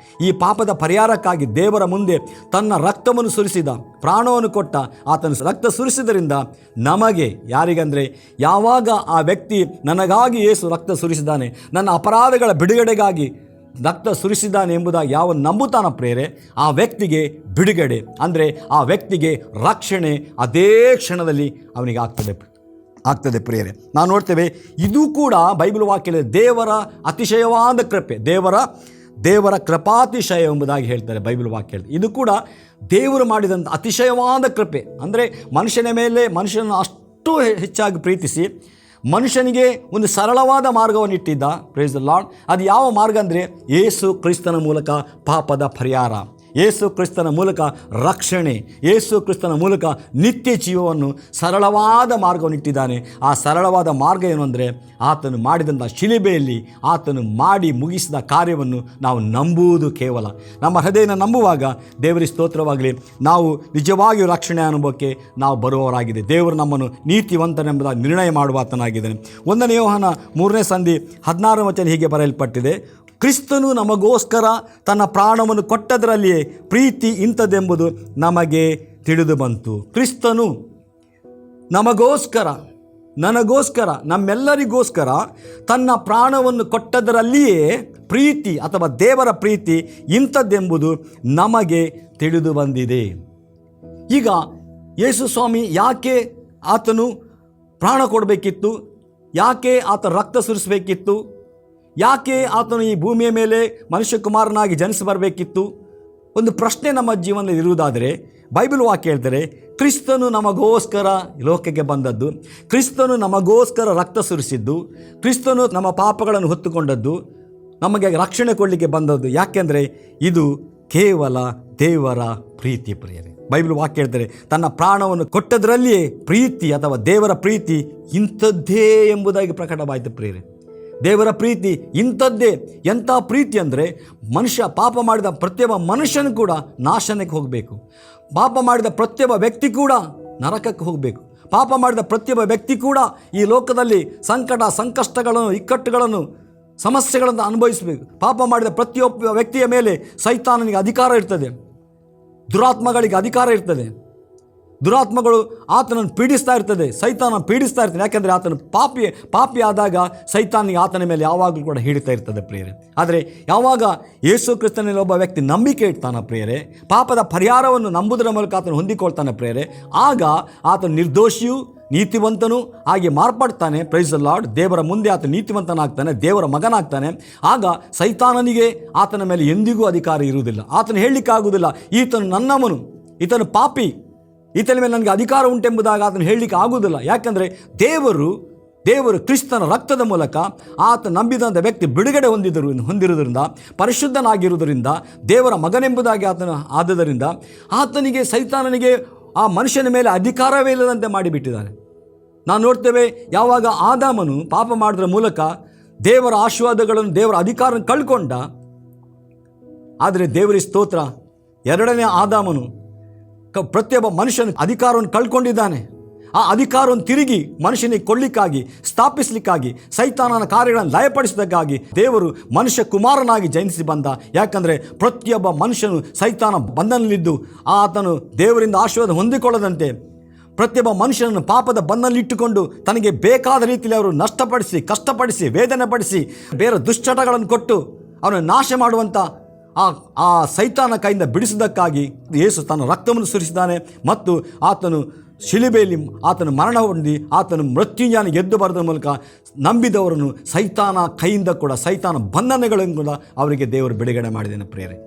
ಈ ಪಾಪದ ಪರಿಹಾರಕ್ಕಾಗಿ ದೇವರ ಮುಂದೆ ತನ್ನ ರಕ್ತವನ್ನು ಸುರಿಸಿದ, ಪ್ರಾಣವನ್ನು ಕೊಟ್ಟ. ಆತನ ರಕ್ತ ಸುರಿಸಿದ್ದರಿಂದ ನಮಗೆ, ಯಾರಿಗಂದರೆ ಯಾವಾಗ ಆ ವ್ಯಕ್ತಿ ನನಗಾಗಿ ಯೇಸು ರಕ್ತ ಸುರಿಸಿದ್ದಾನೆ, ನನ್ನ ಅಪರಾಧಗಳ ಬಿಡುಗಡೆಗಾಗಿ ರಕ್ತ ಸುರಿಸಿದ್ದಾನೆ ಎಂಬುದಾಗಿ ಯಾವ ನಂಬುತ್ತಾನ ಪ್ರೇರೆ, ಆ ವ್ಯಕ್ತಿಗೆ ಬಿಡುಗಡೆ, ಅಂದರೆ ಆ ವ್ಯಕ್ತಿಗೆ ರಕ್ಷಣೆ ಅದೇ ಕ್ಷಣದಲ್ಲಿ ಅವನಿಗೆ ಆಗ್ತದೆ ಪ್ರಿಯರೇ. ನಾವು ನೋಡ್ತೇವೆ ಇದು ಕೂಡ ಬೈಬಲ್ ವಾಕ್ಯದಲ್ಲಿ ದೇವರ ಅತಿಶಯವಾದ ಕೃಪೆ, ದೇವರ ಕೃಪಾತಿಶಯ ಎಂಬುದಾಗಿ ಹೇಳ್ತಾರೆ ಬೈಬಲ್ ವಾಕ್ಯ. ಇದು ಕೂಡ ದೇವರು ಮಾಡಿದಂಥ ಅತಿಶಯವಾದ ಕೃಪೆ. ಅಂದರೆ ಮನುಷ್ಯನನ್ನು ಅಷ್ಟು ಹೆಚ್ಚಾಗಿ ಪ್ರೀತಿಸಿ ಮನುಷ್ಯನಿಗೆ ಒಂದು ಸರಳವಾದ ಮಾರ್ಗವನ್ನು ಇಟ್ಟಿದ್ದ. Praise the lord. ಅದು ಯಾವ ಮಾರ್ಗ ಅಂದರೆ ಯೇಸು ಕ್ರಿಸ್ತನ ಮೂಲಕ ಪಾಪದ ಪರಿಹಾರ, ಯೇಸು ಕ್ರಿಸ್ತನ ಮೂಲಕ ರಕ್ಷಣೆ, ಯೇಸು ಕ್ರಿಸ್ತನ ಮೂಲಕ ನಿತ್ಯ ಜೀವವನ್ನು ಸರಳವಾದ ಮಾರ್ಗವನ್ನು ಇಟ್ಟಿದ್ದಾನೆ. ಆ ಸರಳವಾದ ಮಾರ್ಗ ಏನು ಅಂದರೆ ಆತನು ಮಾಡಿದಂಥ ಶಿಲುಬೆಯಲ್ಲಿ ಆತನು ಮಾಡಿ ಮುಗಿಸಿದ ಕಾರ್ಯವನ್ನು ನಾವು ನಂಬುವುದು. ಕೇವಲ ನಮ್ಮ ಹೃದಯನ ನಂಬುವಾಗ ದೇವರಿಗೆ ಸ್ತೋತ್ರವಾಗಲಿ, ನಾವು ನಿಜವಾಗಿಯೂ ರಕ್ಷಣೆ ಅನುಭವಕ್ಕೆ ನಾವು ಬರುವವರಾಗಿದೆ. ದೇವರು ನಮ್ಮನ್ನು ನೀತಿವಂತನೆಂಬುದಾಗಿ ನಿರ್ಣಯ ಮಾಡುವ ಆತನಾಗಿದ್ದಾನೆ. 1ನೇ ಯೋಹಾನ 3ನೇ ಸಂಧಿ 16ನೇ ವಚನ ಹೀಗೆ ಬರೆಯಲ್ಪಟ್ಟಿದೆ, ಕ್ರಿಸ್ತನು ನಮಗೋಸ್ಕರ ತನ್ನ ಪ್ರಾಣವನ್ನು ಕೊಟ್ಟದರಲ್ಲಿಯೇ ಪ್ರೀತಿ ಇಂಥದ್ದೆಂಬುದು ನಮಗೆ ತಿಳಿದು ಬಂತು. ಕ್ರಿಸ್ತನು ನನಗೋಸ್ಕರ ನಮ್ಮೆಲ್ಲರಿಗೋಸ್ಕರ ತನ್ನ ಪ್ರಾಣವನ್ನು ಕೊಟ್ಟದರಲ್ಲಿಯೇ ಪ್ರೀತಿ ಅಥವಾ ದೇವರ ಪ್ರೀತಿ ಇಂಥದ್ದೆಂಬುದು ನಮಗೆ ತಿಳಿದು ಬಂದಿದೆ. ಈಗ ಯೇಸು ಸ್ವಾಮಿ ಯಾಕೆ ಆತನು ಪ್ರಾಣ ಕೊಡಬೇಕಿತ್ತು? ಯಾಕೆ ಆತ ರಕ್ತ ಸುರಿಸಬೇಕಿತ್ತು? ಯಾಕೆ ಆತನು ಈ ಭೂಮಿಯ ಮೇಲೆ ಮನುಷ್ಯ ಕುಮಾರನಾಗಿ ಜನಿಸಿ ಬರಬೇಕಿತ್ತು? ಒಂದು ಪ್ರಶ್ನೆ ನಮ್ಮ ಜೀವನದಲ್ಲಿ ಇರುವುದಾದರೆ ಬೈಬಲ್ ವಾಕ್ಯ ಹೇಳ್ತಾರೆ, ಕ್ರಿಸ್ತನು ನಮಗೋಸ್ಕರ ಲೋಕಕ್ಕೆ ಬಂದದ್ದು, ಕ್ರಿಸ್ತನು ನಮಗೋಸ್ಕರ ರಕ್ತ ಸುರಿಸಿದ್ದು, ಕ್ರಿಸ್ತನು ನಮ್ಮ ಪಾಪಗಳನ್ನು ಹೊತ್ತುಕೊಂಡದ್ದು, ನಮಗೆ ರಕ್ಷಣೆ ಕೊಡಲಿಕ್ಕೆ ಬಂದದ್ದು. ಯಾಕೆಂದರೆ ಇದು ಕೇವಲ ದೇವರ ಪ್ರೀತಿ ಪ್ರಿಯರೇ. ಬೈಬಲ್ ವಾಕ್ಯ ಹೇಳ್ತಾರೆ, ತನ್ನ ಪ್ರಾಣವನ್ನು ಕೊಟ್ಟದರಲ್ಲಿಯೇ ಪ್ರೀತಿ ಅಥವಾ ದೇವರ ಪ್ರೀತಿ ಇಂಥದ್ದೇ ಎಂಬುದಾಗಿ ಪ್ರಕಟವಾಯಿತು ಪ್ರಿಯರೇ. ದೇವರ ಪ್ರೀತಿ ಇಂಥದ್ದೇ. ಎಂಥ ಪ್ರೀತಿ ಅಂದರೆ, ಮನುಷ್ಯ ಪಾಪ ಮಾಡಿದ ಪ್ರತಿಯೊಬ್ಬ ಮನುಷ್ಯನೂ ಕೂಡ ನಾಶನಕ್ಕೆ ಹೋಗಬೇಕು. ಪಾಪ ಮಾಡಿದ ಪ್ರತಿಯೊಬ್ಬ ವ್ಯಕ್ತಿ ಕೂಡ ನರಕಕ್ಕೆ ಹೋಗಬೇಕು. ಪಾಪ ಮಾಡಿದ ಪ್ರತಿಯೊಬ್ಬ ವ್ಯಕ್ತಿ ಕೂಡ ಈ ಲೋಕದಲ್ಲಿ ಸಂಕಟ, ಸಂಕಷ್ಟಗಳನ್ನು, ಇಕ್ಕಟ್ಟುಗಳನ್ನು, ಸಮಸ್ಯೆಗಳನ್ನು ಅನುಭವಿಸಬೇಕು. ಪಾಪ ಮಾಡಿದ ಪ್ರತಿಯೊಬ್ಬ ವ್ಯಕ್ತಿಯ ಮೇಲೆ ಸೈತಾನನಿಗೆ ಅಧಿಕಾರ ಇರ್ತದೆ, ದುರಾತ್ಮಗಳಿಗೆ ಅಧಿಕಾರ ಇರ್ತದೆ. ದುರಾತ್ಮಗಳು ಆತನನ್ನು ಪೀಡಿಸ್ತಾ ಇರ್ತದೆ, ಸೈತಾನ ಪೀಡಿಸ್ತಾ ಇರ್ತಾನೆ. ಯಾಕೆಂದರೆ ಆತನು ಪಾಪಿ ಆದಾಗ ಸೈತಾನಿಗೆ ಆತನ ಮೇಲೆ ಯಾವಾಗಲೂ ಕೂಡ ಹಿಡಿತಾ ಇರ್ತದೆ ಪ್ರಿಯರೇ. ಆದರೆ ಯಾವಾಗ ಯೇಸು ಕ್ರಿಸ್ತನಲ್ಲಿ ಒಬ್ಬ ವ್ಯಕ್ತಿ ನಂಬಿಕೆ ಇಡ್ತಾನೆ ಪ್ರಿಯರೇ, ಪಾಪದ ಪರಿಹಾರವನ್ನು ನಂಬುವುದರ ಮೂಲಕ ಆತನು ಹೊಂದಿಕೊಳ್ತಾನೆ ಪ್ರಿಯರೇ, ಆಗ ಆತನು ನಿರ್ದೋಷಿಯು, ನೀತಿವಂತನು ಹಾಗೆ ಮಾರ್ಪಡ್ತಾನೆ. Praise the lord. ದೇವರ ಮುಂದೆ ಆತ ನೀತಿವಂತನಾಗ್ತಾನೆ, ದೇವರ ಮಗನಾಗ್ತಾನೆ. ಆಗ ಸೈತಾನನಿಗೆ ಆತನ ಮೇಲೆ ಎಂದಿಗೂ ಅಧಿಕಾರ ಇರುವುದಿಲ್ಲ. ಆತನು ಹೇಳಲಿಕ್ಕಾಗುವುದಿಲ್ಲ, ಈತನು ನನ್ನವನು, ಈತನು ಪಾಪಿ, ಈತನ ಮೇಲೆ ನನಗೆ ಅಧಿಕಾರ ಉಂಟೆಂಬುದಾಗಿ ಆತನು ಹೇಳಲಿಕ್ಕೆ ಆಗುವುದಿಲ್ಲ. ಯಾಕಂದರೆ ದೇವರು ಕ್ರಿಸ್ತನ ರಕ್ತದ ಮೂಲಕ ಆತ ನಂಬಿದಂಥ ವ್ಯಕ್ತಿ ಬಿಡುಗಡೆ ಹೊಂದಿರುವುದರಿಂದ, ಪರಿಶುದ್ಧನಾಗಿರುವುದರಿಂದ, ದೇವರ ಮಗನೆಂಬುದಾಗಿ ಆತನ ಆದದರಿಂದ ಆತನಿಗೆ, ಸೈತಾನನಿಗೆ ಆ ಮನುಷ್ಯನ ಮೇಲೆ ಅಧಿಕಾರವೇ ಇಲ್ಲದಂತೆ ಮಾಡಿಬಿಟ್ಟಿದ್ದಾನೆ. ನಾವು ನೋಡ್ತೇವೆ, ಯಾವಾಗ ಆದಾಮನು ಪಾಪ ಮಾಡೋದ್ರ ಮೂಲಕ ದೇವರ ಆಶೀರ್ವಾದಗಳನ್ನು, ದೇವರ ಅಧಿಕಾರವನ್ನು ಕಳ್ಕೊಂಡ. ಆದರೆ ದೇವರ ಸ್ತೋತ್ರ, ಎರಡನೇ ಆದಾಮನು ಪ್ರತಿಯೊಬ್ಬ ಮನುಷ್ಯನ ಅಧಿಕಾರವನ್ನು ಕಳ್ಕೊಂಡಿದ್ದಾನೆ. ಆ ಅಧಿಕಾರವನ್ನು ತಿರುಗಿ ಮನುಷ್ಯನಿಗೆ ಕೊಡಲಿಕ್ಕಾಗಿ, ಸ್ಥಾಪಿಸಲಿಕ್ಕಾಗಿ, ಸೈತಾನನ ಕಾರ್ಯಗಳನ್ನು ಲಯಪಡಿಸೋದಕ್ಕಾಗಿ ದೇವರು ಮನುಷ್ಯ ಕುಮಾರನಾಗಿ ಜನಿಸಿ ಬಂದ. ಯಾಕಂದರೆ ಪ್ರತಿಯೊಬ್ಬ ಮನುಷ್ಯನು ಸೈತಾನ ಬಂಧನದಲ್ಲಿದ್ದು ಆತನು ದೇವರಿಂದ ಆಶೀರ್ವಾದ ಹೊಂದಿಕೊಳ್ಳದಂತೆ ಪ್ರತಿಯೊಬ್ಬ ಮನುಷ್ಯನನ್ನು ಪಾಪದ ಬಂಧನದಲ್ಲಿಟ್ಟುಕೊಂಡು ತನಗೆ ಬೇಕಾದ ರೀತಿಯಲ್ಲಿ ಅವರು ನಷ್ಟಪಡಿಸಿ, ಕಷ್ಟಪಡಿಸಿ, ವೇದನೆ ಪಡಿಸಿ, ಬೇರೆ ದುಶ್ಚಟಗಳನ್ನು ಕೊಟ್ಟು ಅವನನ್ನು ನಾಶ ಮಾಡುವಂಥ ಆ ಸೈತಾನ ಕೈಯಿಂದ ಬಿಡಿಸುವುದಕ್ಕಾಗಿ ಯೇಸು ತನ್ನ ರಕ್ತವನ್ನು ಸುರಿಸಿದ್ದಾನೆ. ಮತ್ತು ಆತನು ಶಿಲುಬೆಯಲ್ಲಿ ಆತನು ಮರಣ ಹೊಂದಿ ಆತನು ಮೃತ್ಯುಂಜಯನ ಗೆದ್ದು ಬರೋದ್ರ ಮೂಲಕ ನಂಬಿದವರನ್ನು ಸೈತಾನ ಕೈಯಿಂದ ಕೂಡ, ಸೈತಾನ ಬಂಧನಗಳನ್ನು ಕೂಡ ಅವರಿಗೆ ದೇವರು ಬಿಡುಗಡೆ ಮಾಡಿದ್ದಾನೆ ಪ್ರಿಯರೇ.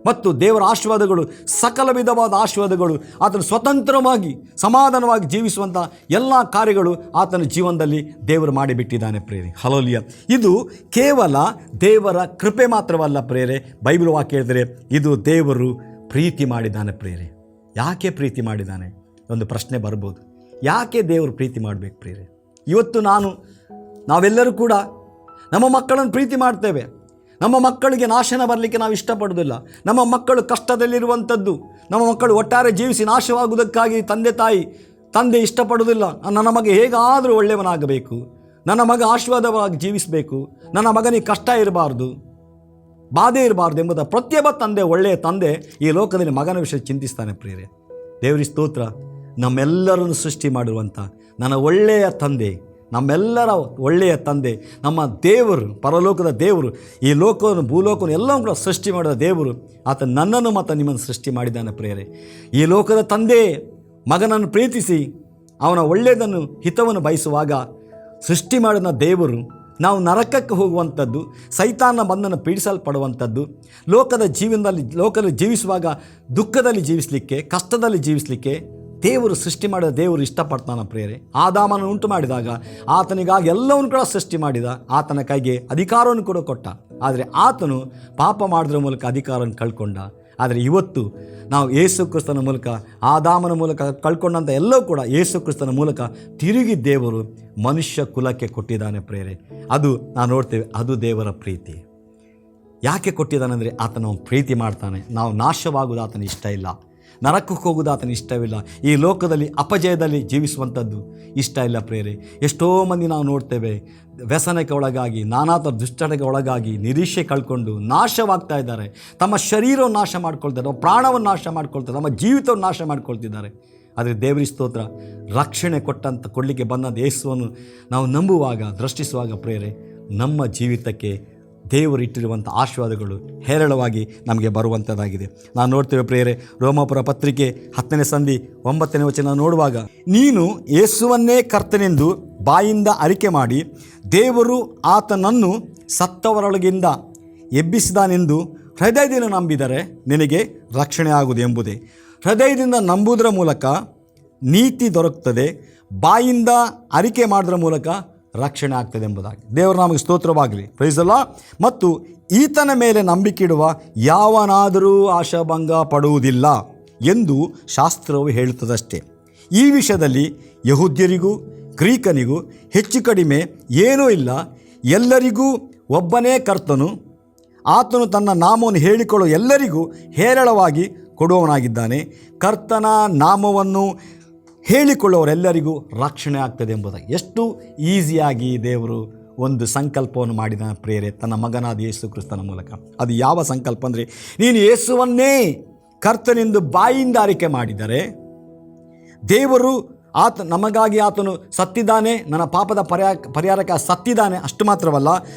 ಮತ್ತು ದೇವರ ಆಶೀರ್ವಾದಗಳು, ಸಕಲ ವಿಧವಾದ ಆಶೀರ್ವಾದಗಳು, ಆತನು ಸ್ವತಂತ್ರವಾಗಿ ಸಮಾಧಾನವಾಗಿ ಜೀವಿಸುವಂಥ ಎಲ್ಲ ಕಾರ್ಯಗಳು ಆತನ ಜೀವನದಲ್ಲಿ ದೇವರು ಮಾಡಿಬಿಟ್ಟಿದ್ದಾನೆ ಪ್ರಿಯರೇ. ಹಲ್ಲೆಲೂಯಾ. ಇದು ಕೇವಲ ದೇವರ ಕೃಪೆ ಮಾತ್ರವಲ್ಲ ಪ್ರಿಯರೇ. ಬೈಬಲ್ ವಾಕ್ಯ ಹೇಳಿದರೆ ಇದು ದೇವರು ಪ್ರೀತಿ ಮಾಡಿದ್ದಾನೆ ಪ್ರಿಯರೇ. ಯಾಕೆ ಪ್ರೀತಿ ಮಾಡಿದ್ದಾನೆ? ಒಂದು ಪ್ರಶ್ನೆ ಬರ್ಬೋದು. ಯಾಕೆ ದೇವರು ಪ್ರೀತಿ ಮಾಡಬೇಕು ಪ್ರಿಯರೇ? ಇವತ್ತು ನಾವೆಲ್ಲರೂ ಕೂಡ ನಮ್ಮ ಮಕ್ಕಳನ್ನು ಪ್ರೀತಿ ಮಾಡ್ತೇವೆ. ನಮ್ಮ ಮಕ್ಕಳಿಗೆ ನಾಶನ ಬರಲಿಕ್ಕೆ ನಾವು ಇಷ್ಟಪಡೋದಿಲ್ಲ. ನಮ್ಮ ಮಕ್ಕಳು ಕಷ್ಟದಲ್ಲಿರುವಂಥದ್ದು, ನಮ್ಮ ಮಕ್ಕಳು ಒಟ್ಟಾರೆ ಜೀವಿಸಿ ನಾಶವಾಗುವುದಕ್ಕಾಗಿ ತಂದೆ ಇಷ್ಟಪಡೋದಿಲ್ಲ. ನನ್ನ ಮಗ ಹೇಗಾದರೂ ಒಳ್ಳೆಯವನಾಗಬೇಕು, ನನ್ನ ಮಗ ಆಶೀರ್ವಾದವಾಗಿ ಜೀವಿಸಬೇಕು, ನನ್ನ ಮಗನಿಗೆ ಕಷ್ಟ ಇರಬಾರ್ದು, ಬಾಧೆ ಇರಬಾರ್ದು ಎಂಬುದ ಪ್ರತಿಯೊಬ್ಬ ತಂದೆ, ಒಳ್ಳೆಯ ತಂದೆ ಈ ಲೋಕದಲ್ಲಿ ಮಗನ ವಿಷಯ ಚಿಂತಿಸ್ತಾನೆ ಪ್ರಿಯರೇ. ದೇವರಿಗೆ ಸ್ತೋತ್ರ. ನಮ್ಮೆಲ್ಲರನ್ನು ಸೃಷ್ಟಿ ಮಾಡಿರುವಂಥ ನನ್ನ ಒಳ್ಳೆಯ ತಂದೆ, ನಮ್ಮೆಲ್ಲರ ಒಳ್ಳೆಯ ತಂದೆ, ನಮ್ಮ ದೇವರು, ಪರಲೋಕದ ದೇವರು, ಈ ಲೋಕವನ್ನು, ಭೂಲೋಕವನ್ನು ಎಲ್ಲವೂ ಕೂಡ ಸೃಷ್ಟಿ ಮಾಡಿದ ದೇವರು ಆತ ನನ್ನನ್ನು ಮತ್ತು ನಿಮ್ಮನ್ನು ಸೃಷ್ಟಿ ಮಾಡಿದ್ದಾನೆ ಪ್ರಿಯರೇ. ಈ ಲೋಕದ ತಂದೆ ಮಗನನ್ನು ಪ್ರೀತಿಸಿ ಅವನ ಒಳ್ಳೆಯದನ್ನು, ಹಿತವನ್ನು ಬಯಸುವಾಗ ಸೃಷ್ಟಿ ಮಾಡಿದ ದೇವರು ನಾವು ನರಕಕ್ಕೆ ಹೋಗುವಂಥದ್ದು, ಸೈತಾನ ಬಂಧನ ಪೀಡಿಸಲ್ಪಡುವಂಥದ್ದು, ಲೋಕದಲ್ಲಿ ಜೀವಿಸುವಾಗ ದುಃಖದಲ್ಲಿ ಜೀವಿಸಲಿಕ್ಕೆ, ಕಷ್ಟದಲ್ಲಿ ಜೀವಿಸಲಿಕ್ಕೆ ದೇವರು ಸೃಷ್ಟಿ ಮಾಡಿದ ದೇವರು ಇಷ್ಟಪಡ್ತಾನೆ ಪ್ರಿಯರೇ. ಆದಾಮನನ್ನು ಉಂಟು ಮಾಡಿದಾಗ ಆತನಿಗಾಗಿ ಎಲ್ಲವನ್ನು ಕೂಡ ಸೃಷ್ಟಿ ಮಾಡಿದ, ಆತನ ಕೈಗೆ ಅಧಿಕಾರವನ್ನು ಕೂಡ ಕೊಟ್ಟ. ಆದರೆ ಆತನು ಪಾಪ ಮಾಡೋದ್ರ ಮೂಲಕ ಅಧಿಕಾರವನ್ನು ಕಳ್ಕೊಂಡ. ಆದರೆ ಇವತ್ತು ನಾವು ಯೇಸು ಕ್ರಿಸ್ತನ ಮೂಲಕ, ಆದಾಮನ ಮೂಲಕ ಕಳ್ಕೊಂಡಂಥ ಎಲ್ಲವೂ ಕೂಡ ಯೇಸು ಕ್ರಿಸ್ತನ ಮೂಲಕ ತಿರುಗಿ ದೇವರು ಮನುಷ್ಯ ಕುಲಕ್ಕೆ ಕೊಟ್ಟಿದ್ದಾನೆ ಪ್ರಿಯರೇ. ಅದು ನಾವು ನೋಡ್ತೇವೆ, ಅದು ದೇವರ ಪ್ರೀತಿ. ಯಾಕೆ ಕೊಟ್ಟಿದ್ದಾನೆಂದರೆ ಆತನ ಪ್ರೀತಿ ಮಾಡ್ತಾನೆ. ನಾವು ನಾಶವಾಗುವುದು ಆತನ ಇಷ್ಟ ಇಲ್ಲ, ನರಕಕ್ಕೆ ಹೋಗುವುದು ಆತನ ಇಷ್ಟವಿಲ್ಲ, ಈ ಲೋಕದಲ್ಲಿ ಅಪಜಯದಲ್ಲಿ ಜೀವಿಸುವಂಥದ್ದು ಇಷ್ಟ ಇಲ್ಲ ಪ್ರಿಯರೇ. ಎಷ್ಟೋ ಮಂದಿ ನಾವು ನೋಡ್ತೇವೆ ವ್ಯಸನಕ್ಕೆ ಒಳಗಾಗಿ, ನಾನಾ ಥರ ದುಶ್ಚಟಕ್ಕೆ ಒಳಗಾಗಿ ನಿರೀಕ್ಷೆ ಕಳ್ಕೊಂಡು ನಾಶವಾಗ್ತಾ ಇದ್ದಾರೆ. ತಮ್ಮ ಶರೀರವನ್ನು ನಾಶ ಮಾಡ್ಕೊಳ್ತಾರೆ, ತಮ್ಮ ಪ್ರಾಣವನ್ನು ನಾಶ ಮಾಡ್ಕೊಳ್ತಾರೆ, ತಮ್ಮ ಜೀವಿತವನ್ನು ನಾಶ ಮಾಡ್ಕೊಳ್ತಿದ್ದಾರೆ. ಆದರೆ ದೇವರಿಗೆ ಸ್ತೋತ್ರ, ರಕ್ಷಣೆ ಕೊಡಲಿಕ್ಕೆ ಬಂದಂಥ ಯೇಸುವನ್ನು ನಾವು ನಂಬುವಾಗ, ದೃಷ್ಟಿಸುವಾಗ ಪ್ರಿಯರೇ, ನಮ್ಮ ಜೀವಿತಕ್ಕೆ ದೇವರು ಇಟ್ಟಿರುವಂಥ ಆಶೀರ್ವಾದಗಳು ಹೇರಳವಾಗಿ ನಮಗೆ ಬರುವಂಥದ್ದಾಗಿದೆ. ನಾನು ನೋಡ್ತೇವೆ ಪ್ರಿಯರೇ, ರೋಮಾಪುರ ಪತ್ರಿಕೆ 10ನೇ ಸಂಧಿ 9ನೇ ವಚನ ನೋಡುವಾಗ, ನೀನು ಯೇಸುವನ್ನೇ ಕರ್ತನೆಂದು ಬಾಯಿಂದ ಅರಿಕೆ ಮಾಡಿ ದೇವರು ಆತನನ್ನು ಸತ್ತವರೊಳಗಿಂದ ಎಬ್ಬಿಸಿದಾನೆಂದು ಹೃದಯದಿಂದ ನಂಬಿದರೆ ನಿನಗೆ ರಕ್ಷಣೆ ಆಗುವುದು ಎಂಬುದೇ. ಹೃದಯದಿಂದ ನಂಬುವುದರ ಮೂಲಕ ನೀತಿ ದೊರಕುತ್ತದೆ, ಬಾಯಿಂದ ಅರಿಕೆ ಮಾಡೋದ್ರ ಮೂಲಕ ರಕ್ಷಣೆ ಆಗ್ತದೆ ಎಂಬುದಾಗಿ. ದೇವರು ನಮಗೆ ಸ್ತೋತ್ರವಾಗಲಿ. ಪ್ರೈಸ್ ಅಲ್ಲ. ಮತ್ತು ಈತನ ಮೇಲೆ ನಂಬಿಕೆ ಇಡುವ ಯಾವನಾದರೂ ಆಶಾಭಂಗ ಪಡುವುದಿಲ್ಲ ಎಂದು ಶಾಸ್ತ್ರವು ಹೇಳುತ್ತದಷ್ಟೇ. ಈ ವಿಷಯದಲ್ಲಿ ಯಹೂದ್ಯರಿಗೂ ಗ್ರೀಕನಿಗೂ ಹೆಚ್ಚು ಕಡಿಮೆ ಏನೂ ಇಲ್ಲ. ಎಲ್ಲರಿಗೂ ಒಬ್ಬನೇ ಕರ್ತನು. ಆತನು ತನ್ನ ನಾಮವನ್ನು ಹೇಳಿಕೊಳ್ಳುವ ಎಲ್ಲರಿಗೂ ಹೇರಳವಾಗಿ ಕೊಡುವವನಾಗಿದ್ದಾನೆ. ಕರ್ತನ ನಾಮವನ್ನು ಹೇಳಿಕೊಳ್ಳುವವರೆಲ್ಲರಿಗೂ ರಕ್ಷಣೆ ಆಗ್ತದೆ ಎಂಬುದಾಗಿ. ಎಷ್ಟು ಈಸಿಯಾಗಿ ದೇವರು ಒಂದು ಸಂಕಲ್ಪವನ್ನು ಮಾಡಿದ ಪ್ರಿಯರೇ, ತನ್ನ ಮಗನಾದ ಯೇಸು ಕ್ರಿಸ್ತನ ಮೂಲಕ. ಅದು ಯಾವ ಸಂಕಲ್ಪ ಅಂದರೆ, ನೀನು ಯೇಸುವನ್ನೇ ಕರ್ತನೆಂದು ಬಾಯಿಂದ ಆರಿಕೆ ಮಾಡಿದರೆ ದೇವರು ನಮಗಾಗಿ ಆತನು ಸತ್ತಿದ್ದಾನೆ, ನನ್ನ ಪಾಪದ ಪರಿಹಾರಕ್ಕೆ ಸತ್ತಿದ್ದಾನೆ. ಅಷ್ಟು ಮಾತ್ರವಲ್ಲ,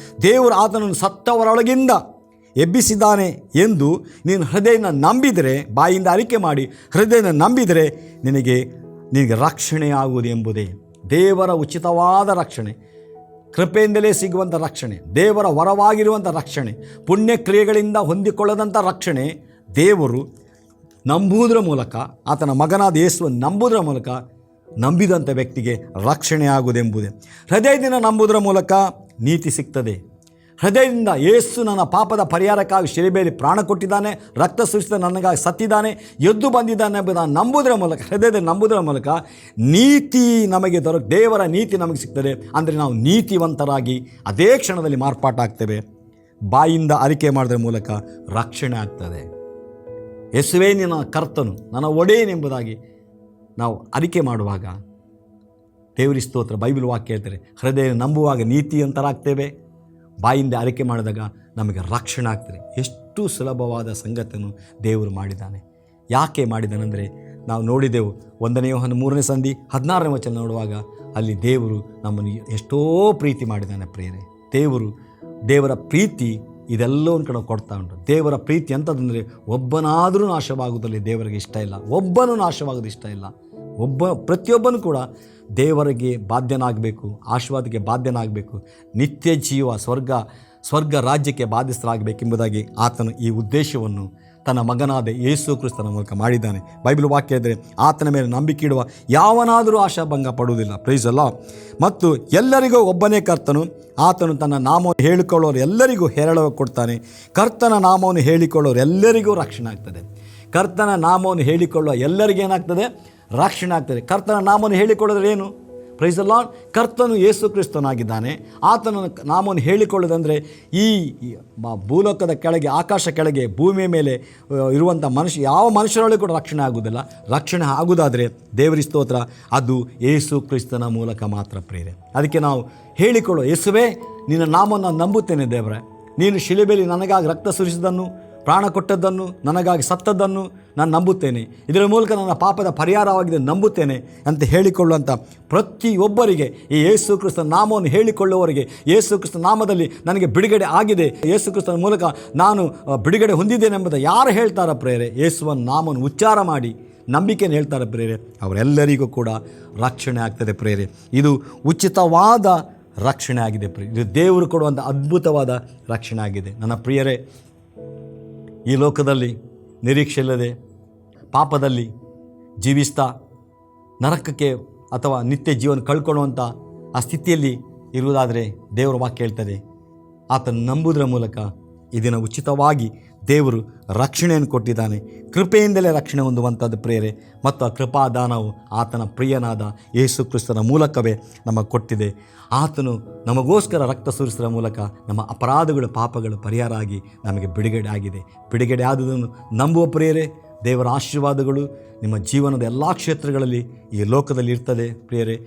ದೇವರು ಆತನನ್ನು ಸತ್ತವರೊಳಗಿಂದ ಎಬ್ಬಿಸಿದ್ದಾನೆ ಎಂದು ನೀನು ಹೃದಯನ ನಂಬಿದರೆ, ಬಾಯಿಂದ ಆರಿಕೆ ಮಾಡಿ ಹೃದಯನ ನಂಬಿದರೆ ನಿನಗೆ ರಕ್ಷಣೆಯಾಗುವುದು ಎಂಬುದೇ ದೇವರ ಉಚಿತವಾದ ರಕ್ಷಣೆ. ಕೃಪೆಯಿಂದಲೇ ಸಿಗುವಂಥ ರಕ್ಷಣೆ, ದೇವರ ವರವಾಗಿರುವಂಥ ರಕ್ಷಣೆ, ಪುಣ್ಯಕ್ರಿಯೆಗಳಿಂದ ಹೊಂದಿಕೊಳ್ಳದಂಥ ರಕ್ಷಣೆ ದೇವರು ನಂಬುವುದರ ಮೂಲಕ, ಆತನ ಮಗನಾದ ಯೇಸುವನ್ನು ನಂಬುವುದರ ಮೂಲಕ ನಂಬಿದಂಥ ವ್ಯಕ್ತಿಗೆ ರಕ್ಷಣೆ ಆಗುವುದೆಂಬುದೇ. ಹೃದಯದಿಂದ ನಂಬುವುದರ ಮೂಲಕ ನೀತಿ ಸಿಗ್ತದೆ. ಹೃದಯದಿಂದ ಯೇಸು ನನ್ನ ಪಾಪದ ಪರಿಹಾರಕ್ಕಾಗಿ ಶಿಲುಬೆಯಲ್ಲಿ ಪ್ರಾಣ ಕೊಟ್ಟಿದ್ದಾನೆ, ರಕ್ತ ಸುರಿಸಿದ ನನಗಾಗಿ ಸತ್ತಿದ್ದಾನೆ, ಎದ್ದು ಬಂದಿದ್ದಾನೆ ಎಂಬುದನ್ನು ನಂಬುವುದರ ಮೂಲಕ, ಹೃದಯದಲ್ಲಿ ನಂಬುವುದರ ಮೂಲಕ ನೀತಿ ನಮಗೆ ದೇವರ ನೀತಿ ನಮಗೆ ಸಿಗ್ತದೆ. ಅಂದರೆ ನಾವು ನೀತಿವಂತರಾಗಿ ಅದೇ ಕ್ಷಣದಲ್ಲಿ ಮಾರ್ಪಾಟಾಗ್ತೇವೆ. ಬಾಯಿಂದ ಅರಿಕೆ ಮಾಡೋದ್ರ ಮೂಲಕ ರಕ್ಷಣೆ ಆಗ್ತದೆ. ಯೇಸುವೇ ನಿನ್ನ ಕರ್ತನು, ನನ್ನ ಒಡೆಯನೆಂಬುದಾಗಿ ನಾವು ಅರಿಕೆ ಮಾಡುವಾಗ ದೇವರಿಗೆ ಸ್ತೋತ್ರ. ಬೈಬಲ್ ವಾಕ್ಯ ಹೇಳ್ತಾರೆ, ಹೃದಯ ನಂಬುವಾಗ ನೀತಿವಂತರಾಗ್ತೇವೆ, ಬಾಯಿಂದ ಅರಿಕೆ ಮಾಡಿದಾಗ ನಮಗೆ ರಕ್ಷಣೆ ಆಗ್ತದೆ. ಎಷ್ಟು ಸುಲಭವಾದ ಸಂಗತಿಯನ್ನು ದೇವರು ಮಾಡಿದ್ದಾನೆ. ಯಾಕೆ ಮಾಡಿದ್ದಾನೆಂದರೆ, ನಾವು ನೋಡಿದೆವು 1 ಯೋಹನ 3ನೇ ಸಂಧಿ 16ನೇ ವಚನ ನೋಡುವಾಗ ಅಲ್ಲಿ ದೇವರು ನಮ್ಮನ್ನು ಎಷ್ಟೋ ಪ್ರೀತಿ ಮಾಡಿದ್ದಾನೆ ಪ್ರಿಯರೇ. ದೇವರ ಪ್ರೀತಿ ಇದೆಲ್ಲವನ್ನು ಕಡೆ ಕೊಡ್ತಾ ಉಂಟು. ದೇವರ ಪ್ರೀತಿ ಎಂಥದ್ದಂದರೆ, ಒಬ್ಬನಾದರೂ ನಾಶವಾಗುವುದಲ್ಲಿ ದೇವರಿಗೆ ಇಷ್ಟ ಇಲ್ಲ. ಒಬ್ಬನೂ ನಾಶವಾಗೋದು ಇಷ್ಟ ಇಲ್ಲ. ಪ್ರತಿಯೊಬ್ಬನೂ ಕೂಡ ದೇವರಿಗೆ ಬಾಧ್ಯನಾಗಬೇಕು, ಆಶೀರ್ವಾದಕ್ಕೆ ಬಾಧ್ಯನಾಗಬೇಕು, ನಿತ್ಯ ಜೀವ ಸ್ವರ್ಗ ರಾಜ್ಯಕ್ಕೆ ಬಾಧ್ಯಸ್ಥರಾಗಬೇಕೆಂಬುದಾಗಿ ಆತನು ಈ ಉದ್ದೇಶವನ್ನು ತನ್ನ ಮಗನಾದ ಯೇಸು ಕ್ರಿಸ್ತನ ಮೂಲಕ ಮಾಡಿದ್ದಾನೆ. ಬೈಬಲ್ ವಾಕ್ಯ ಇದ್ದರೆ, ಆತನ ಮೇಲೆ ನಂಬಿಕೆ ಇಡುವ ಯಾವನಾದರೂ ಆಶಾಭಂಗ ಪಡುವುದಿಲ್ಲ. ಪ್ರೈಸ್ ಅಲ್ಲ. ಮತ್ತು ಎಲ್ಲರಿಗೂ ಒಬ್ಬನೇ ಕರ್ತನು. ಆತನು ತನ್ನ ನಾಮವನ್ನು ಹೇಳಿಕೊಳ್ಳೋರು ಎಲ್ಲರಿಗೂ ಹೇರಳವಾಗಿ ಕೊಡ್ತಾನೆ. ಕರ್ತನ ನಾಮವನ್ನು ಹೇಳಿಕೊಳ್ಳೋರು ಎಲ್ಲರಿಗೂ ರಕ್ಷಣೆ ಆಗ್ತದೆ. ಕರ್ತನ ನಾಮವನ್ನು ಹೇಳಿಕೊಳ್ಳುವ ಎಲ್ಲರಿಗೇನಾಗ್ತದೆ? ರಕ್ಷಣೆ ಆಗ್ತದೆ. ಕರ್ತನ ನಾಮವನ್ನು ಹೇಳಿಕೊಳ್ಳೋದ್ರೆ ಏನು? Praise the lord. ಕರ್ತನು ಯೇಸು ಕ್ರಿಸ್ತನಾಗಿದ್ದಾನೆ. ಆತನ ನಾಮವನ್ನು ಹೇಳಿಕೊಳ್ಳೋದಂದರೆ ಈ ಭೂಲೋಕದ ಕೆಳಗೆ, ಆಕಾಶ ಕೆಳಗೆ, ಭೂಮಿಯ ಮೇಲೆ ಇರುವಂಥ ಯಾವ ಮನುಷ್ಯರೊಳಗೆ ಕೂಡ ರಕ್ಷಣೆ ಆಗುವುದಿಲ್ಲ. ರಕ್ಷಣೆ ಆಗುವುದಾದರೆ ದೇವರ ಸ್ತೋತ್ರ, ಅದು ಯೇಸು ಕ್ರಿಸ್ತನ ಮೂಲಕ ಮಾತ್ರ ಪ್ರಿಯರೇ. ಅದಕ್ಕೆ ನಾವು ಹೇಳಿಕೊಳ್ಳೋ, ಯೇಸುವೇ ನಿನ್ನ ನಾಮವನ್ನು ನಂಬುತ್ತೇನೆ ದೇವರೇ, ನೀನು ಶಿಲುಬೆಯಲ್ಲಿ ನನಗಾಗಿ ರಕ್ತ ಸುರಿಸಿದ್ದನ್ನು, ಪ್ರಾಣ ಕೊಟ್ಟದ್ದನ್ನು, ನನಗಾಗಿ ಸತ್ತದ್ದನ್ನು ನಾನು ನಂಬುತ್ತೇನೆ. ಇದರ ಮೂಲಕ ನನ್ನ ಪಾಪದ ಪರಿಹಾರವಾಗಿದೆ ನಂಬುತ್ತೇನೆ ಅಂತ ಹೇಳಿಕೊಳ್ಳುವಂಥ ಪ್ರತಿಯೊಬ್ಬರಿಗೆ, ಈ ಯೇಸು ಕ್ರಿಸ್ತನ ನಾಮವನ್ನು ಹೇಳಿಕೊಳ್ಳುವವರಿಗೆ, ಯೇಸು ಕ್ರಿಸ್ತನ ನಾಮದಲ್ಲಿ ನನಗೆ ಬಿಡುಗಡೆ ಆಗಿದೆ, ಯೇಸು ಕ್ರಿಸ್ತನ ಮೂಲಕ ನಾನು ಬಿಡುಗಡೆ ಹೊಂದಿದ್ದೇನೆ ಎಂಬುದು ಯಾರು ಹೇಳ್ತಾರ ಪ್ರೇರೆ, ಯೇಸುವನ ನಾಮವನ್ನು ಉಚ್ಚಾರ ಮಾಡಿ ನಂಬಿಕೆಯನ್ನು ಹೇಳ್ತಾರೆ ಪ್ರೇರೆ, ಅವರೆಲ್ಲರಿಗೂ ಕೂಡ ರಕ್ಷಣೆ ಆಗ್ತದೆ ಪ್ರೇರೆ. ಇದು ಉಚಿತವಾದ ರಕ್ಷಣೆ ಆಗಿದೆ ಪ್ರಿಯ. ಇದು ದೇವರು ಕೊಡುವಂಥ ಅದ್ಭುತವಾದ ರಕ್ಷಣೆ ಆಗಿದೆ. ನನ್ನ ಪ್ರಿಯರೇ, ಈ ಲೋಕದಲ್ಲಿ ನಿರೀಕ್ಷೆ ಇಲ್ಲದೆ ಪಾಪದಲ್ಲಿ ಜೀವಿಸ್ತಾ ನರಕಕ್ಕೆ ಅಥವಾ ನಿತ್ಯ ಜೀವನ ಕಳ್ಕೊಳ್ಳುವಂಥ ಆ ಸ್ಥಿತಿಯಲ್ಲಿ ಇರುವುದಾದರೆ ದೇವರ ವಾಕ್ಯ ಹೇಳ್ತದೆ, ಆತನ ನಂಬುವುದರ ಮೂಲಕ ಇದನ್ನು ಉಚಿತವಾಗಿ ದೇವರು ರಕ್ಷಣೆಯನ್ನು ಕೊಟ್ಟಿದ್ದಾನೆ. ಕೃಪೆಯಿಂದಲೇ ರಕ್ಷಣೆ ಹೊಂದುವಂಥದ್ದು ಪ್ರೇರೆ. ಮತ್ತು ಆ ಕೃಪಾದಾನವು ಆತನ ಪ್ರಿಯನಾದ ಯೇಸು ಕ್ರಿಸ್ತನ ಮೂಲಕವೇ ನಮಗೆ ಕೊಟ್ಟಿದೆ. ಆತನು ನಮಗೋಸ್ಕರ ರಕ್ತ ಸುರಿಸುವ ಮೂಲಕ ನಮ್ಮ ಅಪರಾಧಗಳು, ಪಾಪಗಳು ಪರಿಹಾರ ಆಗಿ ನಮಗೆ ಬಿಡುಗಡೆ ಆಗಿದೆ. ಬಿಡುಗಡೆ ಆದುದನ್ನು ನಂಬುವ ಪ್ರಿಯರೇ, ದೇವರ ಆಶೀರ್ವಾದಗಳು ನಿಮ್ಮ ಜೀವನದ ಎಲ್ಲ ಕ್ಷೇತ್ರಗಳಲ್ಲಿ ಈ ಲೋಕದಲ್ಲಿ ಇರ್ತದೆ ಪ್ರಿಯರೇ.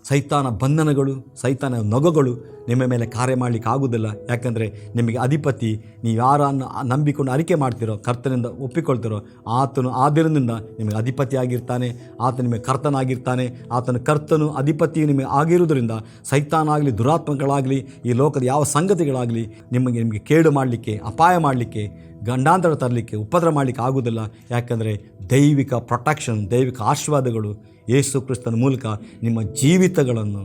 ಸೈತಾನ ಬಂಧನಗಳು, ಸೈತಾನ ನೊಗಗಳು ನಿಮ್ಮ ಮೇಲೆ ಕಾರ್ಯ ಮಾಡಲಿಕ್ಕೆ ಆಗುವುದಿಲ್ಲ. ಯಾಕಂದರೆ ನಿಮಗೆ ಅಧಿಪತಿ, ನೀವು ಯಾರನ್ನು ನಂಬಿಕೊಂಡು ಅರಿಕೆ ಮಾಡ್ತಿರೋ, ಕರ್ತನಿಂದ ಒಪ್ಪಿಕೊಳ್ತಿರೋ, ಆತನು ಆದಿರದಿಂದ ನಿಮಗೆ ಅಧಿಪತಿಯಾಗಿರ್ತಾನೆ. ಆತ ನಿಮಗೆ ಕರ್ತನಾಗಿರ್ತಾನೆ. ಆತನ ಕರ್ತನು ಅಧಿಪತಿ ನಿಮಗೆ ಆಗಿರುವುದರಿಂದ ಸೈತಾನಾಗಲಿ, ದುರಾತ್ಮಗಳಾಗಲಿ, ಈ ಲೋಕದ ಯಾವ ಸಂಗತಿಗಳಾಗಲಿ ನಿಮಗೆ ಕೇಡು ಮಾಡಲಿಕ್ಕೆ, ಅಪಾಯ ಮಾಡಲಿಕ್ಕೆ, ಗಂಡಾಂತರ ತರಲಿಕ್ಕೆ, ಉಪದ್ರ ಮಾಡಲಿಕ್ಕೆ ಆಗುವುದಿಲ್ಲ. ಯಾಕಂದರೆ ದೈವಿಕ ಪ್ರೊಟೆಕ್ಷನ್, ದೈವಿಕ ಆಶೀರ್ವಾದಗಳು ಯೇಸು ಕ್ರಿಸ್ತನ ಮೂಲಕ ನಿಮ್ಮ ಜೀವಿತಗಳನ್ನು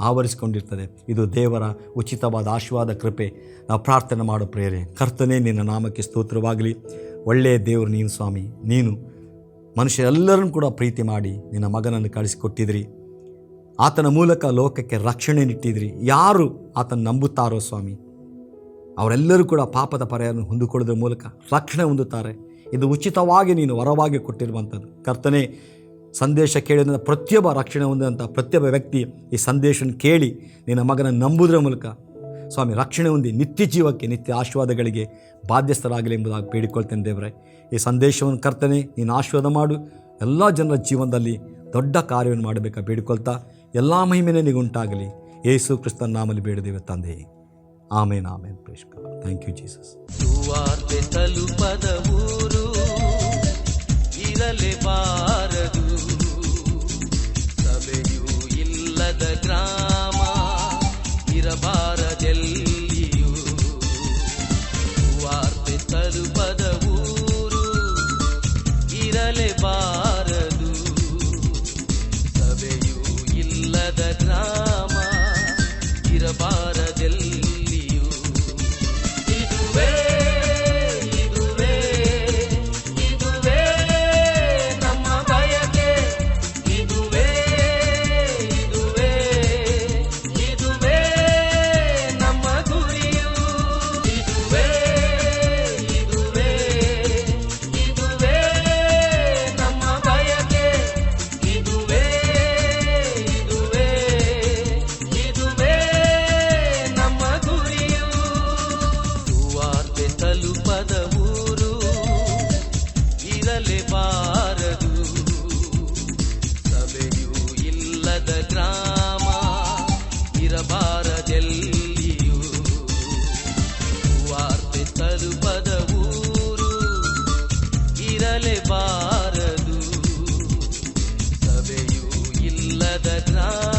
ಆವರಿಸಿಕೊಂಡಿರ್ತದೆ. ಇದು ದೇವರ ಉಚಿತವಾದ ಆಶೀರ್ವಾದ, ಕೃಪೆ. ನಾವು ಪ್ರಾರ್ಥನೆ ಮಾಡೋ ಪ್ರೇರೆ. ಕರ್ತನೇ, ನಿನ್ನ ನಾಮಕ್ಕೆ ಸ್ತೋತ್ರವಾಗಲಿ. ಒಳ್ಳೆಯ ದೇವರು ನೀನು ಸ್ವಾಮಿ. ನೀನು ಮನುಷ್ಯರೆಲ್ಲರನ್ನು ಕೂಡ ಪ್ರೀತಿ ಮಾಡಿ ನಿನ್ನ ಮಗನನ್ನು ಕಳಿಸಿಕೊಟ್ಟಿದ್ರಿ. ಆತನ ಮೂಲಕ ಲೋಕಕ್ಕೆ ರಕ್ಷಣೆ ಇಟ್ಟಿದ್ರಿ. ಯಾರು ಆತನ ನಂಬುತ್ತಾರೋ ಸ್ವಾಮಿ, ಅವರೆಲ್ಲರೂ ಕೂಡ ಪಾಪದ ಪರಿಹಾರವನ್ನು ಹೊಂದಿಕೊಳ್ಳೋದ್ರ ಮೂಲಕ ರಕ್ಷಣೆ ಹೊಂದುತ್ತಾರೆ. ಇದು ಉಚಿತವಾಗಿ ನೀನು ವರವಾಗಿ ಕೊಟ್ಟಿರುವಂಥದ್ದು. ಕರ್ತನೇ, ಸಂದೇಶ ಕೇಳಿದ ಪ್ರತಿಯೊಬ್ಬ ರಕ್ಷಣೆ ಹೊಂದಿದಂಥ ಪ್ರತಿಯೊಬ್ಬ ವ್ಯಕ್ತಿ ಈ ಸಂದೇಶವನ್ನು ಕೇಳಿ ನಿನ್ನ ಮಗನ ನಂಬುವುದರ ಮೂಲಕ ಸ್ವಾಮಿ ರಕ್ಷಣೆ ಹೊಂದಿ ನಿತ್ಯ ಜೀವಕ್ಕೆ, ನಿತ್ಯ ಆಶೀರ್ವಾದಗಳಿಗೆ ಬಾಧ್ಯಸ್ಥರಾಗಲಿ ಎಂಬುದಾಗಿ ಬೇಡಿಕೊಳ್ತೇನೆ ದೇವರೇ. ಈ ಸಂದೇಶವನ್ನು ಕರ್ತನೆ ನೀನು ಆಶೀರ್ವಾದ ಮಾಡು, ಎಲ್ಲ ಜನರ ಜೀವನದಲ್ಲಿ ದೊಡ್ಡ ಕಾರ್ಯವನ್ನು ಮಾಡಬೇಕಾ ಬೇಡಿಕೊಳ್ತಾ ಎಲ್ಲ ಮಹಿಮೆನೇ ನಿಗುಂಟಾಗಲಿ. ಯೇಸು ಕ್ರಿಸ್ತನ ನಾಮದಲ್ಲಿ ಬೇಡಿದ್ದೇವೆ ತಂದೆ, amen amen. Praise God. Thank you Jesus. ಸುವಾರ್ತೆ ತಲುಪದ ಊರು ಇರಲೇಬಾರದು, ಸಭೆಯೂ ಇಲ್ಲದ ಗ್ರಾಮ ಇರಬಾರದೆಲ್ಲಿಯೂ. ಸುವಾರ್ತೆ ತಲುಪದ ಊರು ಇರಲೇಬಾರದು, ಸಭೆಯೂ ಇಲ್ಲದ ಗ್ರಾಮ ಇರಬಾರದೆಲ್ಲಿಯೂ. ಇದುವೇ ಇದುವೇ ಇದುವೇ ನಮ್ಮ ಬಯಕೆ, ಇದುವೇ ಇದುವೇ ಇದುವೇ ನಮ್ಮ ಗುರಿಯು. ಇದುವೇ ಇದುವೇ ಇದುವೇ ನಮ್ಮ ಬಯಕೆ, ಇದುವೇ ಇದುವೇ ಇದುವೇ ನಮ್ಮ ಗುರಿಯು. ಸುವಾರ್ತೆ ತಲುಪದ ಊರು ಇರಲೇಬಾರದು, ಸಭೆಯೂ ಇಲ್ಲದ ಗ್ರಾಮ ಇರಬಾರದೆಲ್ಲಿಯೂ. ಸುವಾರ್ತೆ ತಲುಪದ ಊರು ಇರಲೇಬಾರದು, ಸಭೆಯೂ ಇಲ್ಲದ ಗ್ರಾಮ